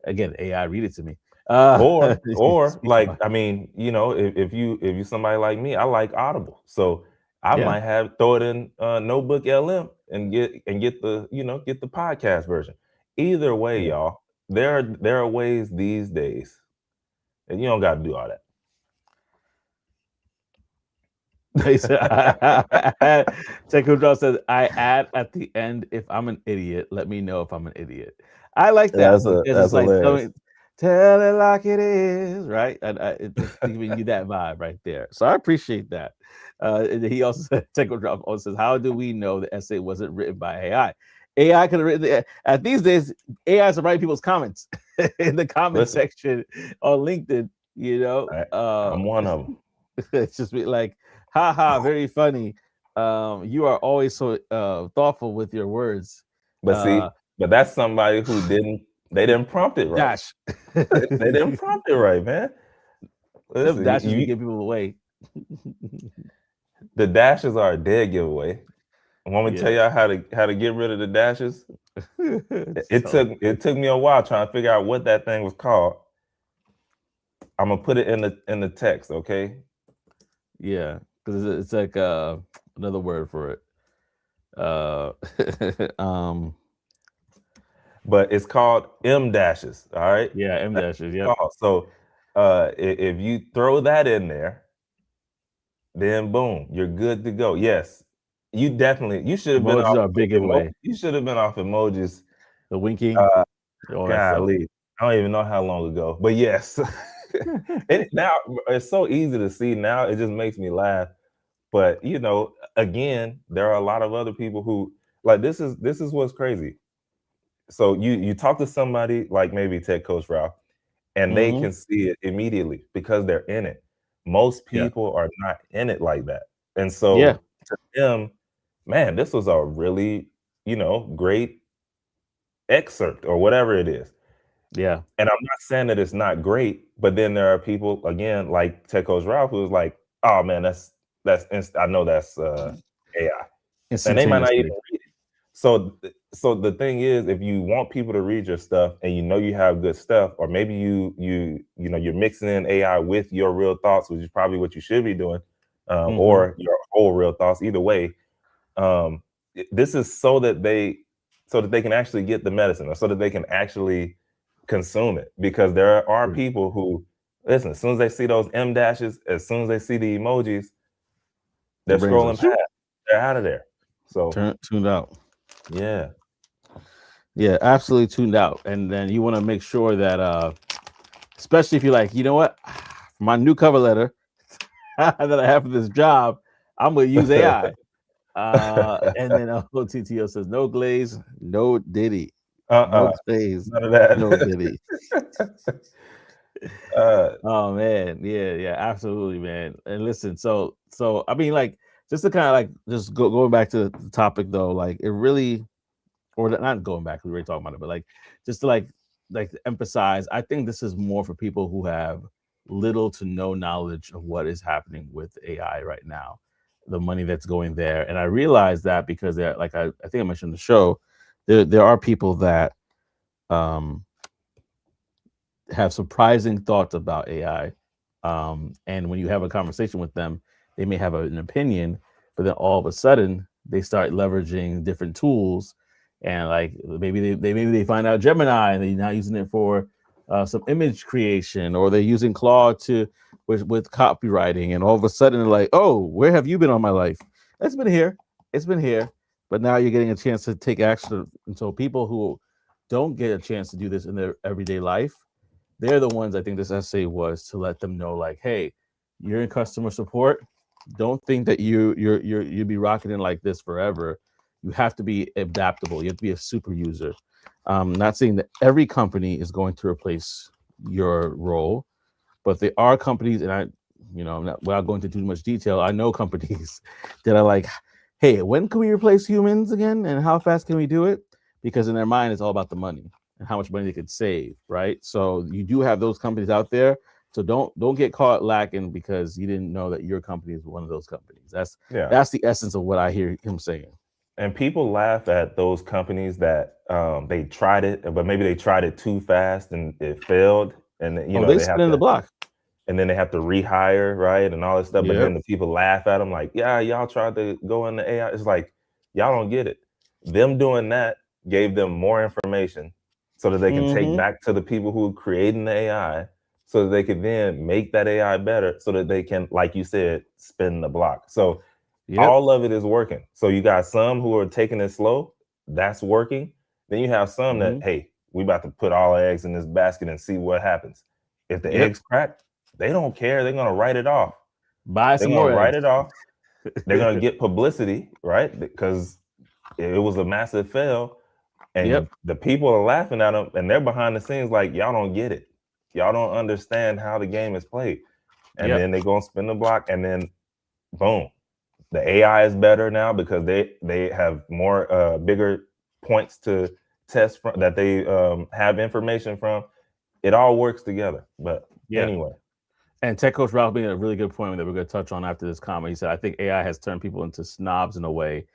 [SPEAKER 1] again AI read it to me.
[SPEAKER 2] or
[SPEAKER 1] Speak
[SPEAKER 2] like,
[SPEAKER 1] about
[SPEAKER 2] I mean, if you somebody like me, I like Audible. So I
[SPEAKER 1] Yeah.
[SPEAKER 2] might have throw it in Notebook LM and get the get the podcast version. Either way,
[SPEAKER 1] Yeah.
[SPEAKER 2] y'all, there are ways these days, and you don't got to do all that.
[SPEAKER 1] He said, Techno Draw says, I add at the end, if I'm an idiot, let me know if I'm an idiot. I like that because it's
[SPEAKER 2] That's
[SPEAKER 1] like
[SPEAKER 2] hilarious.
[SPEAKER 1] tell it like it is, right? And it's giving you that vibe right there. So I appreciate that. And he also said, Techno Draw also says, how do we know the essay wasn't written by AI? AI could have written at these days, AI is writing people's comments in the comment
[SPEAKER 2] Listen,
[SPEAKER 1] section on LinkedIn,
[SPEAKER 2] I'm one of them.
[SPEAKER 1] it's just like, haha, very funny. You are always so thoughtful with your words.
[SPEAKER 2] But see, but that's somebody who they didn't prompt it right.
[SPEAKER 1] Dash.
[SPEAKER 2] They didn't prompt it right, man. Listen,
[SPEAKER 1] Dashes we give people away.
[SPEAKER 2] the dashes are a dead giveaway. Want me to tell y'all how to get rid of the dashes? It took me a while trying to figure out what that thing was called. I'm gonna put it in the text, okay?
[SPEAKER 1] Yeah, because it's like another word for it.
[SPEAKER 2] But it's called M dashes. All right.
[SPEAKER 1] Yeah, M dashes. Yeah.
[SPEAKER 2] So if you throw that in there, then boom, you're good to go. Yes, you should have been
[SPEAKER 1] Emojis
[SPEAKER 2] off.
[SPEAKER 1] are a big giveaway.
[SPEAKER 2] You should have been off emojis.
[SPEAKER 1] The winking.
[SPEAKER 2] Golly, I don't even know how long ago, but yes. Now it's so easy to see now. It just makes me laugh. But again, there are a lot of other people who like this is what's crazy. So you talk to somebody like maybe Tech Coach Ralph, and they can see it immediately because they're in it. Most people are not in it like that. And so to them, man, this was a really, great excerpt or whatever it is.
[SPEAKER 1] Yeah.
[SPEAKER 2] And I'm not saying that it's not great, but then there are people, again, like Tech Coach Ralph, who's like, oh man, I know that's AI. And they might not even read it. So the thing is, if you want people to read your stuff and you have good stuff, or maybe you're mixing in AI with your real thoughts, which is probably what you should be doing, or your whole real thoughts, either way. This is so that they can actually get the medicine, or so that they can actually consume it, because there are people who listen, as soon as they see those M dashes, as soon as they see the emojis, they're scrolling past, they're out of there. So
[SPEAKER 1] tuned out.
[SPEAKER 2] Yeah,
[SPEAKER 1] absolutely tuned out. And then you want to make sure that especially if you're like, you know what, for my new cover letter that I have for this job, I'm gonna use AI. And then OTTO says no glaze, no Diddy. No glaze,
[SPEAKER 2] none of that.
[SPEAKER 1] no Diddy. Oh man, yeah, absolutely, man. And listen, so I mean, like, just to kind of like just going back to the topic though, like it really, or not going back, we were talking about it, but like just to like emphasize, I think this is more for people who have little to no knowledge of what is happening with AI right now, the money that's going there. And I realize that because they're like, I think I mentioned the show, there are people that have surprising thoughts about AI. And when you have a conversation with them, they may have an opinion, but then all of a sudden they start leveraging different tools, and like maybe they find out Gemini and they're now using it for some image creation, or they're using Claude with copywriting, and all of a sudden they're like, oh, where have you been all my life? It's been here, but now you're getting a chance to take action. And so people who don't get a chance to do this in their everyday life, they're the ones I think this essay was to let them know, like, hey, you're in customer support. Don't think that you'll be rocking in like this forever. You have to be adaptable. You have to be a super user. Not saying that every company is going to replace your role, but there are companies, and I'm not, without going into too much detail, I know companies that are like, hey, when can we replace humans again, and how fast can we do it? Because in their mind, it's all about the money and how much money they could save, right? So you do have those companies out there. So don't get caught lacking because you didn't know that your company is one of those companies. That's the essence of what I hear him saying.
[SPEAKER 2] And people laugh at those companies that they tried it, but maybe they tried it too fast and it failed. And
[SPEAKER 1] they spin in the block.
[SPEAKER 2] and then they have to rehire, right, and all this stuff. But
[SPEAKER 1] Yep.
[SPEAKER 2] then the people laugh at them like, yeah, y'all tried to go into AI. It's like, y'all don't get it. Them doing that gave them more information so that they can take back to the people who are creating the AI, so that they could then make that AI better, so that they can, like you said, spin the block. So
[SPEAKER 1] Yep.
[SPEAKER 2] all of it is working. So you got some who are taking it slow, that's working. Then you have some that, hey, we about to put all our eggs in this basket and see what happens. If the eggs crack, they don't care. They're gonna write it off.
[SPEAKER 1] Buy
[SPEAKER 2] They're
[SPEAKER 1] some
[SPEAKER 2] gonna
[SPEAKER 1] more
[SPEAKER 2] write
[SPEAKER 1] eggs.
[SPEAKER 2] it off. They're gonna get publicity, right? Because it was a massive fail, and the people are laughing at them, and they're behind the scenes like, y'all don't get it. Y'all don't understand how the game is played. And then they're gonna spin the block, and then boom, the AI is better now because they have more bigger points to test from, that they have information from. It all works together. But anyway.
[SPEAKER 1] And Tech Coach Ralph made a really good point that we're going to touch on after this comment. He said, I think AI has turned people into snobs in a way.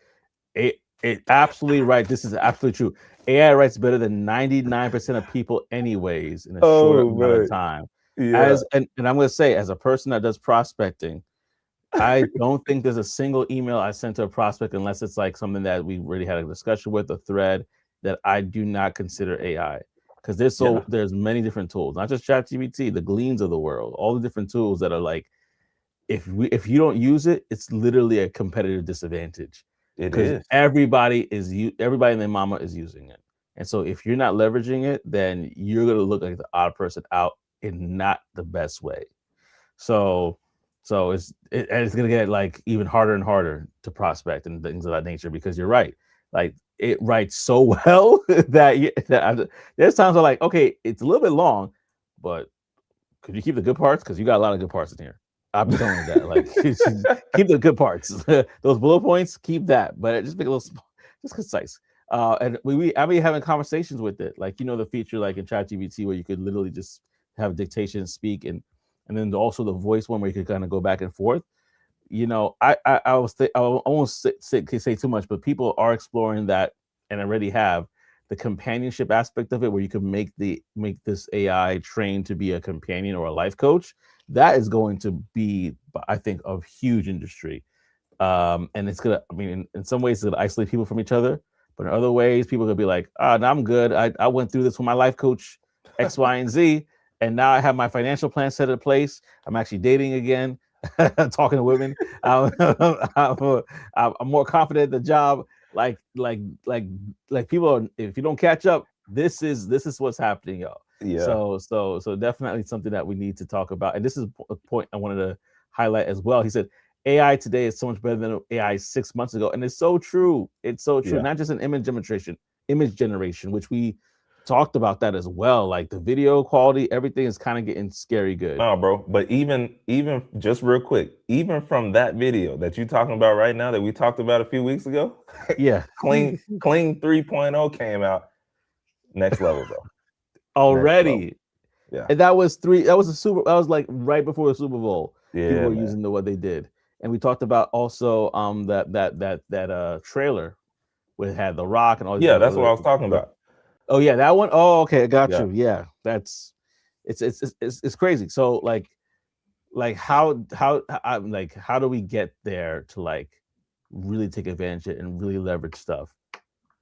[SPEAKER 1] It absolutely right. This is absolutely true. AI writes better than 99% of people anyways in a short amount of time. And I'm going to say, as a person that does prospecting, I don't think there's a single email I sent to a prospect, unless it's like something that we already had a discussion with, a thread, that I do not consider AI. Because there's many different tools, not just ChatGPT, the Gleans of the world, all the different tools that are like, if you don't use it, it's literally a competitive disadvantage. Because everybody and their mama is using it. And so if you're not leveraging it, then you're gonna look like the odd person out in not the best way. So it's gonna get like even harder and harder to prospect and things of that nature, because you're right. Like, it writes so well that there's times I'm like, okay, it's a little bit long, but could you keep the good parts? Because you got a lot of good parts in here. I'm telling you that. Like, keep the good parts. Those bullet points, keep that, but just make it a little small, just concise. And I've been having conversations with it, like, the feature like in ChatGPT where you could literally just have dictation, speak, and then also the voice one where you could kind of go back and forth. I won't say too much, but people are exploring that and already have the companionship aspect of it, where you can make this AI train to be a companion or a life coach. That is going to be, I think, a huge industry. And it's gonna, in some ways, it's gonna isolate people from each other, but in other ways, people are gonna be like, no, I'm good. I went through this with my life coach, X, Y, and Z, and now I have my financial plan set in place. I'm actually dating again, talking to women. I'm more confident at the job. Like people are, if you don't catch up, this is what's happening, y'all. So definitely something that we need to talk about. And this is a point I wanted to highlight as well. He said AI today is so much better than AI 6 months ago, and it's so true. It's so true. Not just an image generation, which we talked about that as well. Like the video quality, everything is kind of getting scary good.
[SPEAKER 2] No, bro. But even just real quick, even from that video that you're talking about right now, that we talked about a few weeks ago, clean 3.0 came out. Next level, bro.
[SPEAKER 1] Already.
[SPEAKER 2] Yeah.
[SPEAKER 1] And that was like right before the Super Bowl. People were using what they did. And we talked about also that trailer where it had The Rock and all these.
[SPEAKER 2] Yeah, that's what I was talking about.
[SPEAKER 1] Oh yeah, that one. Oh, okay, I got you. Yeah, that's it's crazy. So like how do we get there to like really take advantage of it and really leverage stuff?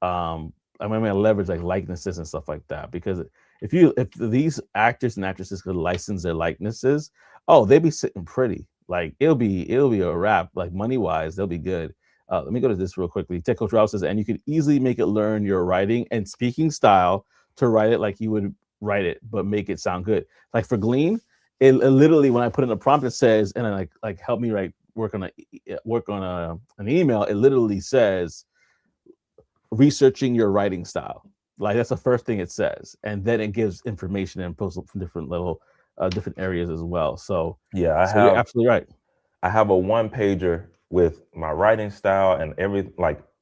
[SPEAKER 1] Leverage like likenesses and stuff like that, because if these actors and actresses could license their likenesses, they'd be sitting pretty. Like it'll be a wrap. Like money wise, they'll be good. Let me go to this real quickly. Tech Coach Ralph says, and you could easily make it learn your writing and speaking style to write it like you would write it, but make it sound good. Like for Glean, it literally, when I put in a prompt, it says, and I like help me work on an email. It literally says, researching your writing style. Like that's the first thing it says, and then it gives information and posts from different different areas as well. So you're absolutely right.
[SPEAKER 2] I have a 1-pager with my writing style and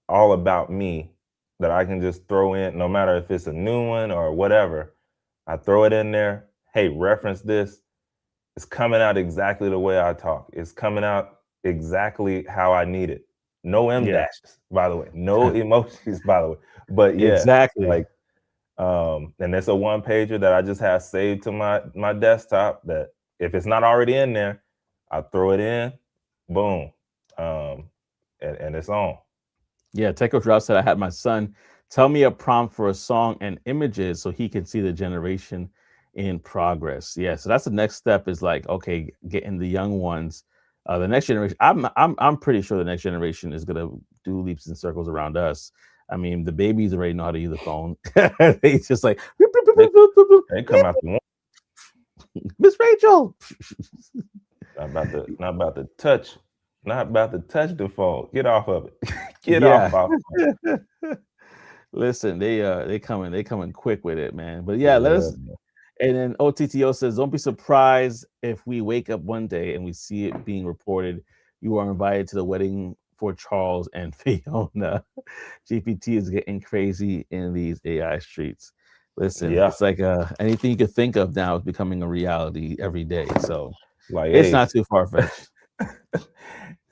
[SPEAKER 2] all about me that I can just throw in, no matter if it's a new one or whatever. I throw it in there. Hey, reference this. It's coming out exactly the way I talk. It's coming out exactly how I need it. No M dashes, by the way. No emojis, by the way. But
[SPEAKER 1] exactly.
[SPEAKER 2] And it's a 1-pager that I just have saved to my desktop, that if it's not already in there, I throw it in, boom, and it's on.
[SPEAKER 1] Yeah, Techo Drop said I had my son tell me a prompt for a song and images so he can see the generation in progress. Yeah, so that's the next step is like, okay, getting the young ones, the next generation. I'm pretty sure the next generation is gonna do leaps and circles around us. I mean, the babies already know how to use the phone. They just like
[SPEAKER 2] They they come out the womb,
[SPEAKER 1] Miss Rachel.
[SPEAKER 2] not about to touch the phone. Get off of it. Get off
[SPEAKER 1] Yeah.
[SPEAKER 2] our phone.
[SPEAKER 1] Listen, they coming quick with it, man. But yeah, let
[SPEAKER 2] Yeah,
[SPEAKER 1] us. And then OTTO says, don't be surprised if we wake up one day and we see it being reported you are invited to the wedding for Charles and Fiona. GPT is getting crazy in these AI streets. Listen,
[SPEAKER 2] yeah.
[SPEAKER 1] it's like anything you could think of now is becoming a reality every day. So
[SPEAKER 2] Like,
[SPEAKER 1] it's
[SPEAKER 2] hey,
[SPEAKER 1] not too far fetched.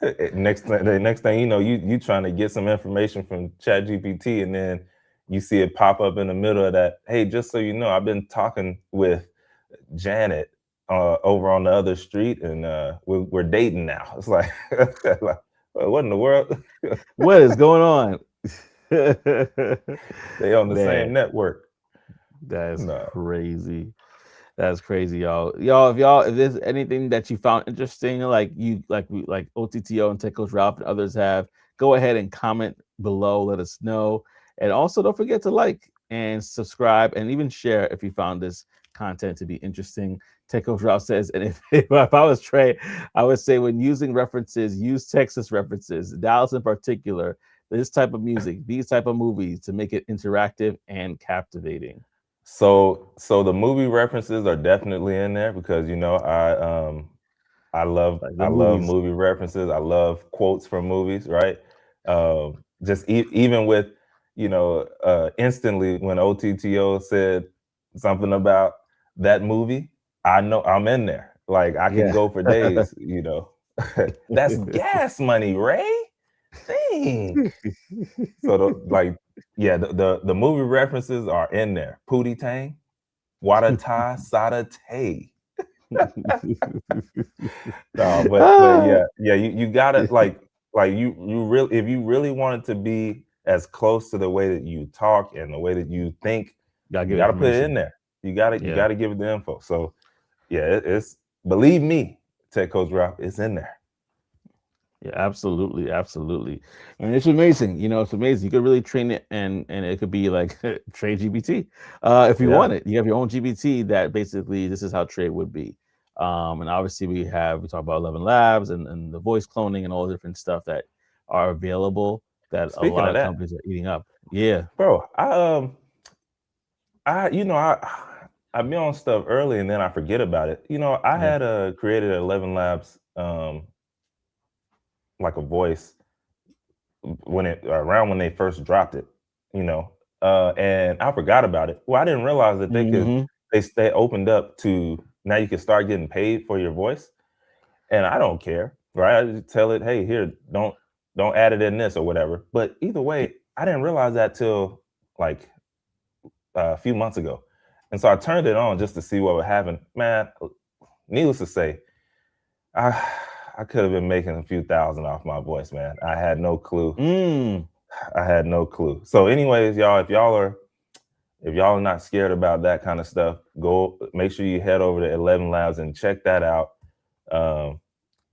[SPEAKER 2] the next thing you know, you trying to get some information from Chat GPT, and then you see it pop up in the middle of that. Hey, just so you know, I've been talking with Janet over on the other street, and we're dating now. It's like, like, what in the world?
[SPEAKER 1] What is going on?
[SPEAKER 2] They on the
[SPEAKER 1] Man,
[SPEAKER 2] same network.
[SPEAKER 1] that's
[SPEAKER 2] No.
[SPEAKER 1] crazy. That's crazy, y'all. If there's anything that you found interesting, like OTTO and Tech Coach Ralph and others have, go ahead and comment below. Let us know. And also don't forget to like and subscribe and even share if you found this content to be interesting. Tech Coach Ralph says, and if I was Trey, I would say when using references, use Texas references, Dallas in particular, this type of music, these type of movies to make it interactive and captivating.
[SPEAKER 2] So the movie references are definitely in there because
[SPEAKER 1] Like
[SPEAKER 2] I
[SPEAKER 1] the
[SPEAKER 2] love
[SPEAKER 1] movies.
[SPEAKER 2] movie references. I love quotes from movies, right? Just even with instantly when OTTO said something about that movie, I know I'm in there. Like I can
[SPEAKER 1] Yeah.
[SPEAKER 2] go for days. That's gas money, Ray. Think. So the movie references are in there. Pootie Tang, Wada Ta, Sada Tay. No, but
[SPEAKER 1] Ah,
[SPEAKER 2] yeah, you gotta like you really if you really want it to be as close to the way that you talk and the way that you think,
[SPEAKER 1] gotta
[SPEAKER 2] you
[SPEAKER 1] give
[SPEAKER 2] gotta put it in
[SPEAKER 1] information.
[SPEAKER 2] there. You
[SPEAKER 1] Yeah.
[SPEAKER 2] gotta give it the info. So yeah, it's believe me, Tech Coach Ralph, it's in there.
[SPEAKER 1] Yeah, absolutely, absolutely. And it's amazing. It's amazing. You could really train it and it could be like trade GPT. If you
[SPEAKER 2] Yeah.
[SPEAKER 1] want it. You have your own GPT that basically this is how trade would be. And obviously we talk about 11 labs and the voice cloning and all the different stuff that are available that a
[SPEAKER 2] Speaking
[SPEAKER 1] lot
[SPEAKER 2] of
[SPEAKER 1] of
[SPEAKER 2] that,
[SPEAKER 1] companies are eating up. Yeah.
[SPEAKER 2] bro, I be on stuff early and then I forget about it. I
[SPEAKER 1] Yeah.
[SPEAKER 2] had created 11 Labs like a voice when they first dropped it, and I forgot about it. Well, I didn't realize that
[SPEAKER 1] Hmm.
[SPEAKER 2] they opened up to now you can start getting paid for your voice, and I don't care, right? I just tell it, hey, here, don't add it in this or whatever. But either way, I didn't realize that till like a few months ago, and so I turned it on just to see what would happen. Man, needless to say, I I could have been making a few thousand off my voice, man. I had no clue.
[SPEAKER 1] Mm.
[SPEAKER 2] I had no clue. So, anyways, y'all, if y'all are not scared about that kind of stuff, go make sure you head over to 11 Labs and check that out. Um,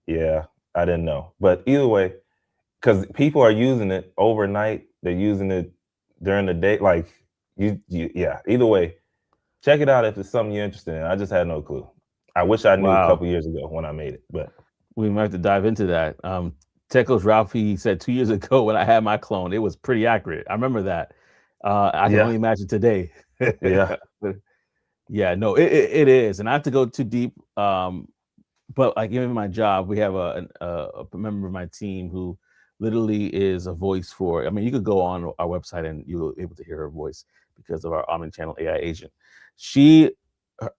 [SPEAKER 2] yeah, I didn't know, but either way, because people are using it overnight, they're using it during the day. Like yeah. Either way, check it out if it's something you're interested in. I just had no clue. I wish I knew a
[SPEAKER 1] Wow.
[SPEAKER 2] couple years ago when I made it, but
[SPEAKER 1] We might have to dive into that. Techos Ralphie said 2 years ago when I had my clone, it was pretty accurate. I remember that. I can
[SPEAKER 2] yeah,
[SPEAKER 1] only imagine today.
[SPEAKER 2] yeah.
[SPEAKER 1] But yeah, no, it is, and I have to go too deep. But like even in my job, we have a member of my team who literally is a voice for. I mean, you could go on our website and you'll be able to hear her voice because of our omni-channel AI agent. She,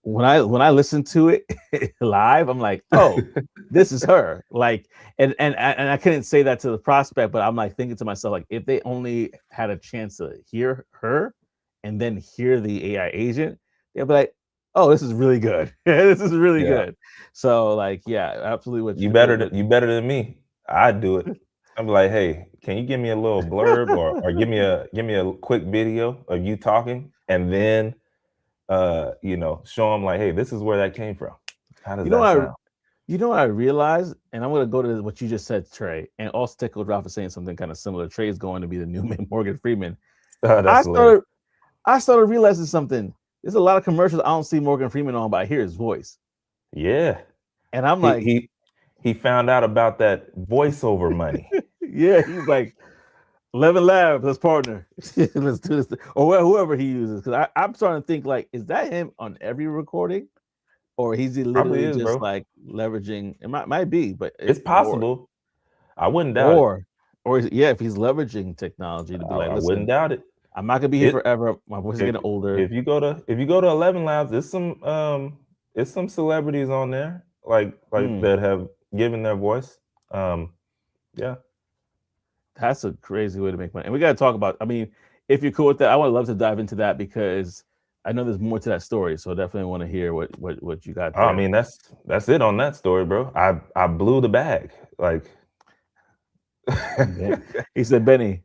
[SPEAKER 1] when I listen to it live, I'm like, oh, this is her. Like, and I couldn't say that to the prospect, but I'm like thinking to myself, like, if they only had a chance to hear her and then hear the AI agent, they'll be like, oh, this is really good. This is really
[SPEAKER 2] Yeah.
[SPEAKER 1] good. So like, yeah, absolutely what
[SPEAKER 2] You
[SPEAKER 1] you
[SPEAKER 2] better than you better than me. I do it. I'm like, hey, can you give me a little blurb or give me a quick video of you talking, and then show them like, hey, this is where that came from. How does
[SPEAKER 1] you know
[SPEAKER 2] that
[SPEAKER 1] I
[SPEAKER 2] sound?
[SPEAKER 1] you know what I realized, and I'm gonna go to what you just said, Trey, and also Tickle Drop is saying something kind of similar. Trey is going to be the new Morgan Freeman. I
[SPEAKER 2] That's hilarious.
[SPEAKER 1] started I started realizing something. There's a lot of commercials I don't see Morgan Freeman on, but I hear his voice.
[SPEAKER 2] Yeah.
[SPEAKER 1] And I'm
[SPEAKER 2] He
[SPEAKER 1] like,
[SPEAKER 2] he he found out about that voiceover money.
[SPEAKER 1] yeah, he's like 11 Labs, let's partner. Let's do this. Or whoever he uses. Because I'm starting to think like, is that him on every recording? Or is he
[SPEAKER 2] Probably
[SPEAKER 1] literally
[SPEAKER 2] is,
[SPEAKER 1] just
[SPEAKER 2] bro.
[SPEAKER 1] like leveraging it might be, but
[SPEAKER 2] It's possible. I wouldn't doubt it.
[SPEAKER 1] or yeah, if he's leveraging technology to be like,
[SPEAKER 2] I wouldn't
[SPEAKER 1] listen,
[SPEAKER 2] doubt it.
[SPEAKER 1] I'm not gonna be here
[SPEAKER 2] It
[SPEAKER 1] forever. My voice is
[SPEAKER 2] if
[SPEAKER 1] getting older.
[SPEAKER 2] if you go to 11 Labs, it's some celebrities on there like
[SPEAKER 1] Mm,
[SPEAKER 2] that have given their voice. Yeah.
[SPEAKER 1] that's a crazy way to make money. And we gotta talk about, I mean, if you're cool with that, I would love to dive into that because I know there's more to that story. So definitely want to hear what you got
[SPEAKER 2] I
[SPEAKER 1] there.
[SPEAKER 2] mean, that's it on that story, bro. I blew the bag. Like
[SPEAKER 1] Ben- He said, Benny,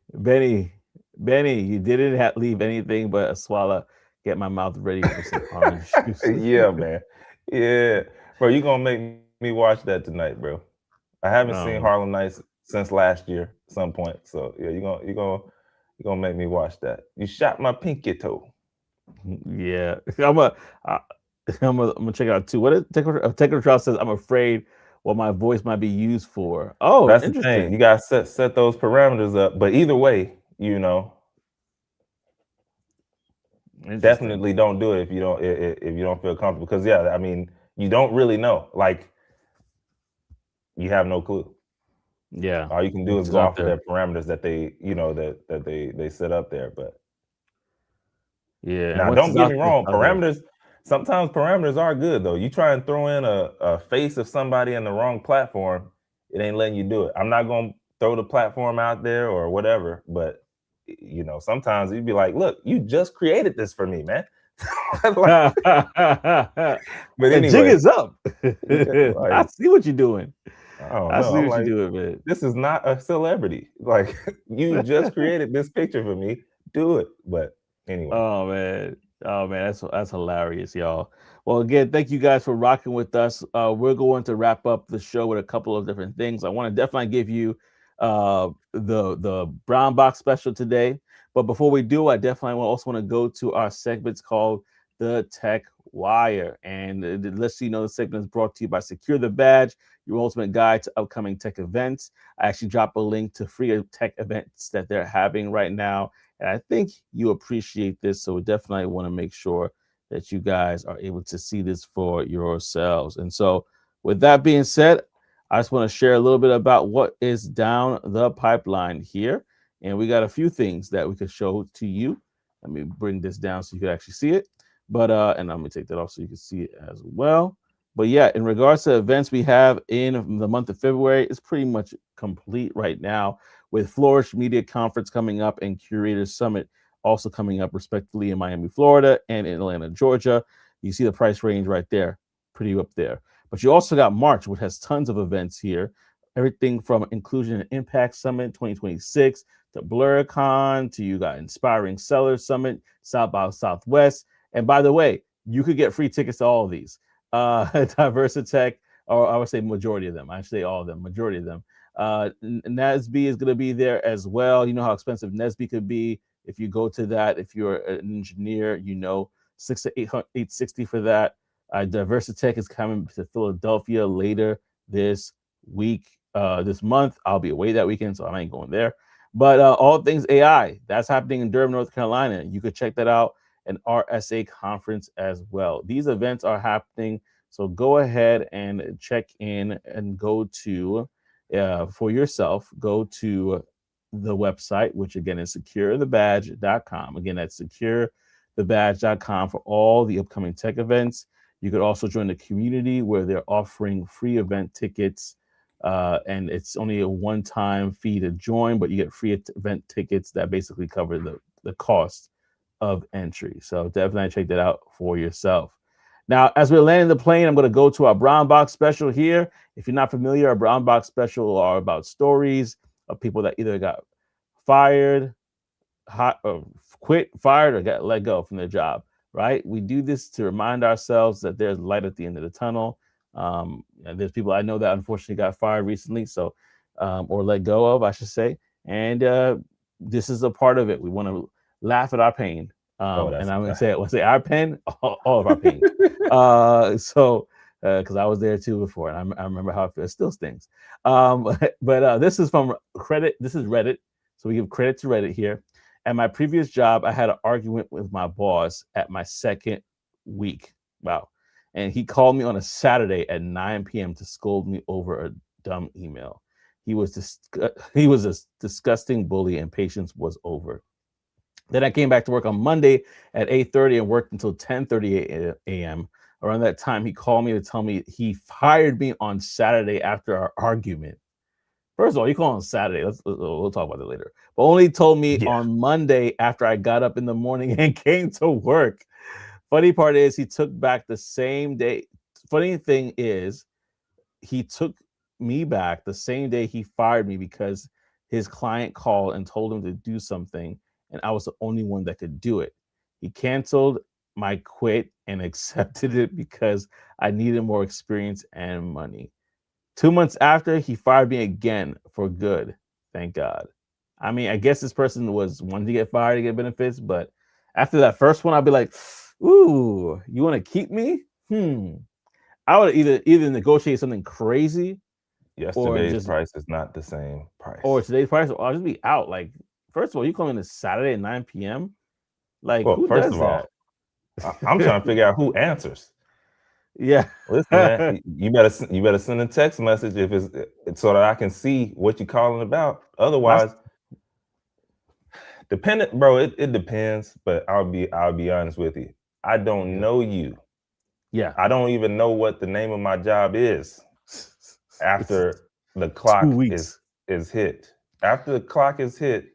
[SPEAKER 1] you didn't leave anything but a swallow. Get my mouth ready for some orange juice.
[SPEAKER 2] yeah, man. Yeah. Bro, you gonna make me watch that tonight, bro. I haven't seen
[SPEAKER 1] um,
[SPEAKER 2] Harlem Nights since last year, some point. So yeah, you're gonna make me watch that. You shot my pinky toe.
[SPEAKER 1] yeah, I, I'm gonna check it out too. What is Taker Trial says? I'm afraid what my voice might be used for. Oh,
[SPEAKER 2] That's the thing. You
[SPEAKER 1] interesting,
[SPEAKER 2] gotta set those parameters up. But either way,
[SPEAKER 1] interesting.
[SPEAKER 2] definitely don't do it if you don't feel comfortable. Because yeah, I mean, you don't really know. Like you have no clue.
[SPEAKER 1] Yeah,
[SPEAKER 2] All you can do
[SPEAKER 1] it's
[SPEAKER 2] is
[SPEAKER 1] just
[SPEAKER 2] go
[SPEAKER 1] out
[SPEAKER 2] off of
[SPEAKER 1] there.
[SPEAKER 2] their parameters that they set up there. But
[SPEAKER 1] Yeah, and
[SPEAKER 2] now,
[SPEAKER 1] once
[SPEAKER 2] don't
[SPEAKER 1] it's
[SPEAKER 2] get
[SPEAKER 1] out
[SPEAKER 2] me
[SPEAKER 1] there, it's
[SPEAKER 2] wrong.
[SPEAKER 1] out there.
[SPEAKER 2] Sometimes parameters are good though. You try and throw in a face of somebody in the wrong platform, it ain't letting you do it. I'm not gonna throw the platform out there or whatever, but sometimes you'd be like, "Look, you just created this for me, man." Like,
[SPEAKER 1] The
[SPEAKER 2] but
[SPEAKER 1] jig
[SPEAKER 2] anyway,
[SPEAKER 1] is up.
[SPEAKER 2] yeah,
[SPEAKER 1] I
[SPEAKER 2] like
[SPEAKER 1] see what you're doing.
[SPEAKER 2] I don't
[SPEAKER 1] I
[SPEAKER 2] know.
[SPEAKER 1] see
[SPEAKER 2] I'm
[SPEAKER 1] what you're
[SPEAKER 2] like,
[SPEAKER 1] doing, man.
[SPEAKER 2] this is not a celebrity. Like, you just created this picture for me. Do it. But anyway.
[SPEAKER 1] Oh man. Oh man, that's hilarious, y'all. Well, again, thank you guys for rocking with us. We're going to wrap up the show with a couple of different things. I want to definitely give you the brown box special today. But before we do, I definitely also want to go to our segments called the Tech Wire. And let's you know the segment is brought to you by Secure the Badge, your ultimate guide to upcoming tech events. I actually drop a link to free tech events that they're having right now. And I think you appreciate this. So we definitely want to make sure that you guys are able to see this for yourselves. And so, with that being said, I just want to share a little bit about what is down the pipeline here. And we got a few things that we could show to you. Let me bring this down so you can actually see it. But and I'm gonna take that off so you can see it as well. But yeah, in regards to events we have in the month of February, it's pretty much complete right now with Flourish Media Conference coming up and Curators Summit also coming up, respectively, in Miami, Florida, and in Atlanta, Georgia. You see the price range right there, pretty up there. But you also got March, which has tons of events here. Everything from Inclusion and Impact Summit 2026 to BlurCon to you got Inspiring Sellers Summit, South by Southwest. And by the way, you could get free tickets to all of these. Diversitech, or I would say majority of them. I should say all of them, majority of them. NASB is going to be there as well. You know how expensive NASB could be if you go to that. If you're an engineer, 6 to 860 for that. Diversitech is coming to Philadelphia later this week, this month. I'll be away that weekend, so I ain't going there. But all things AI, that's happening in Durham, North Carolina. You could check that out, an RSA conference as well. These events are happening, so go ahead and check in and go to for yourself. Go to the website, which again is securethebadge.com. Again, that's securethebadge.com for all the upcoming tech events. You could also join the community where they're offering free event tickets. And it's only a one-time fee to join, but you get free event tickets that basically cover the cost of entry. So definitely check that out for yourself. Now, as we're landing the plane, I'm going to go to our brown box special here. If you're not familiar, our brown box special are about stories of people that either got fired, quit, fired, or got let go from their job. Right? We do this to remind ourselves that there's light at the end of the tunnel. And there's people I know that unfortunately got fired recently, so or let go of, I should say. And this is a part of it. We want to laugh at our pain. And I'm gonna say it. When I say our pain, all of our pain. So because I was there too before, and I remember how it feels. It still stings. But this is from credit. This is Reddit, so we give credit to Reddit here. At my previous job, I had an argument with my boss at my second week. Wow. And he called me on a Saturday at 9 p.m. to scold me over a dumb email. He was a disgusting bully, and patience was over. Then I came back to work on Monday at 8:30 and worked until 10:30 a.m. Around that time, he called me to tell me he fired me on Saturday after our argument. First of all, you call on Saturday. We'll talk about it later. But only told me on Monday after I got up in the morning and came to work. Funny part is he took back the same day. Funny thing is he took me back the same day he fired me because his client called and told him to do something, and I was the only one that could do it. He canceled my quit and accepted it because I needed more experience and money. 2 months after, he fired me again for good. Thank God. I mean, I guess this person was wanting to get fired to get benefits, but after that first one, I'd be like, ooh, you want to keep me? I would either negotiate something crazy.
[SPEAKER 2] Yesterday's price is not the same price.
[SPEAKER 1] Or today's price, or I'll just be out. Like, first of all, you come in this Saturday at 9 p.m. Like, well, who does that?
[SPEAKER 2] I'm trying to figure out who answers.
[SPEAKER 1] Yeah.
[SPEAKER 2] Listen, man, you better send a text message if it's so that I can see what you're calling about. Otherwise, bro, it depends, but I'll be honest with you. I don't know you.
[SPEAKER 1] Yeah.
[SPEAKER 2] I don't even know what the name of my job is after the clock is hit. After the clock is hit,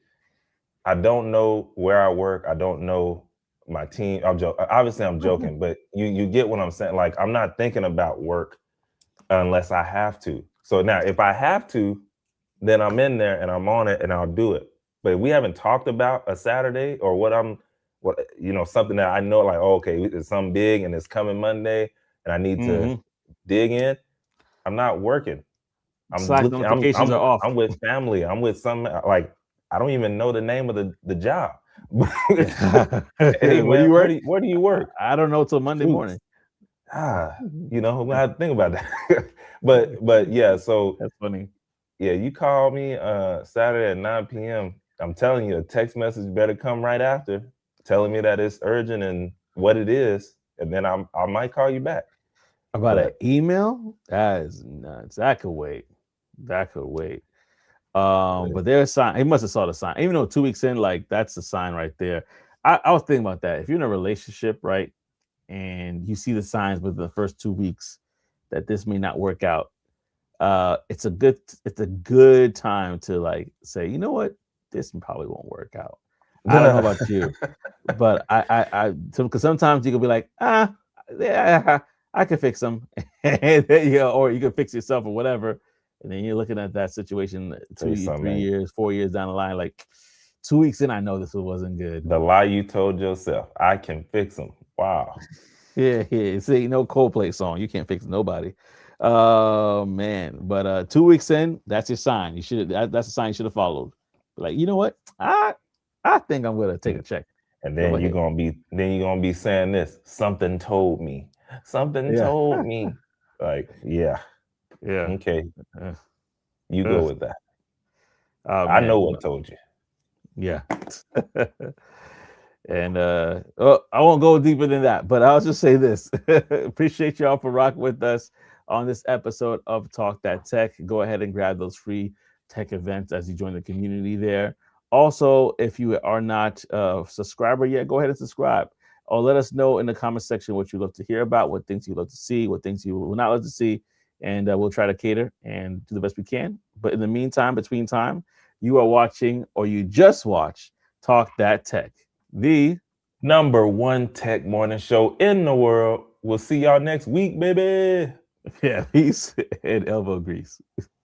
[SPEAKER 2] I don't know where I work. I don't know my team. Obviously, I'm joking, but you get what I'm saying. Like, I'm not thinking about work unless I have to. So now, if I have to, then I'm in there and I'm on it and I'll do it. But if we haven't talked about a Saturday or something that I know, like, oh, okay, it's something big and it's coming Monday and I need to dig in, I'm not working.
[SPEAKER 1] Slack notifications are off.
[SPEAKER 2] I'm with family. I'm with like, I don't even know the name of the job. Hey, man, where do you work?
[SPEAKER 1] I don't know till Monday morning.
[SPEAKER 2] I'm gonna have to think about that. but yeah, so
[SPEAKER 1] that's funny.
[SPEAKER 2] Yeah, you call me Saturday at 9 p.m. I'm telling you, a text message better come right after, telling me that it's urgent and what it is, and then I might call you back.
[SPEAKER 1] About an email? That is nuts. That could wait. But there's a sign. He must have saw the sign. Even though 2 weeks in, like, that's the sign right there. I was thinking about that. If you're in a relationship, right, and you see the signs within the first 2 weeks that this may not work out, it's a good time to, like, say, you know what, this probably won't work out. I don't know about you, but because sometimes you could be like, yeah, I can fix them, or you can fix yourself or whatever. And then you're looking at that situation 2 years, 3 years, 4 years down the line, like 2 weeks in, I know this wasn't good.
[SPEAKER 2] The lie you told yourself, I can fix them. Wow.
[SPEAKER 1] Yeah. See, no Coldplay song. You can't fix nobody. Oh man. But 2 weeks in, that's your sign. That's a sign you should have followed. Like, you know what? I think I'm gonna take a check.
[SPEAKER 2] And then you're gonna be saying this. Something told me. Something told me. Like, yeah. Okay. You go with that. I know what told you.
[SPEAKER 1] Yeah. And I won't go deeper than that, but I'll just say this. Appreciate y'all for rocking with us on this episode of Talk That Tech. Go ahead and grab those free tech events as you join the community there. Also, if you are not a subscriber yet, go ahead and subscribe. Or let us know in the comment section what you love to hear about, what things you love to see, what things you will not love to see. And we'll try to cater and do the best we can. But in the meantime, between time, you are watching, or you just watched, Talk That Tech, the
[SPEAKER 2] #1 tech morning show in the world. We'll see y'all next week, baby.
[SPEAKER 1] Yeah, peace and elbow grease.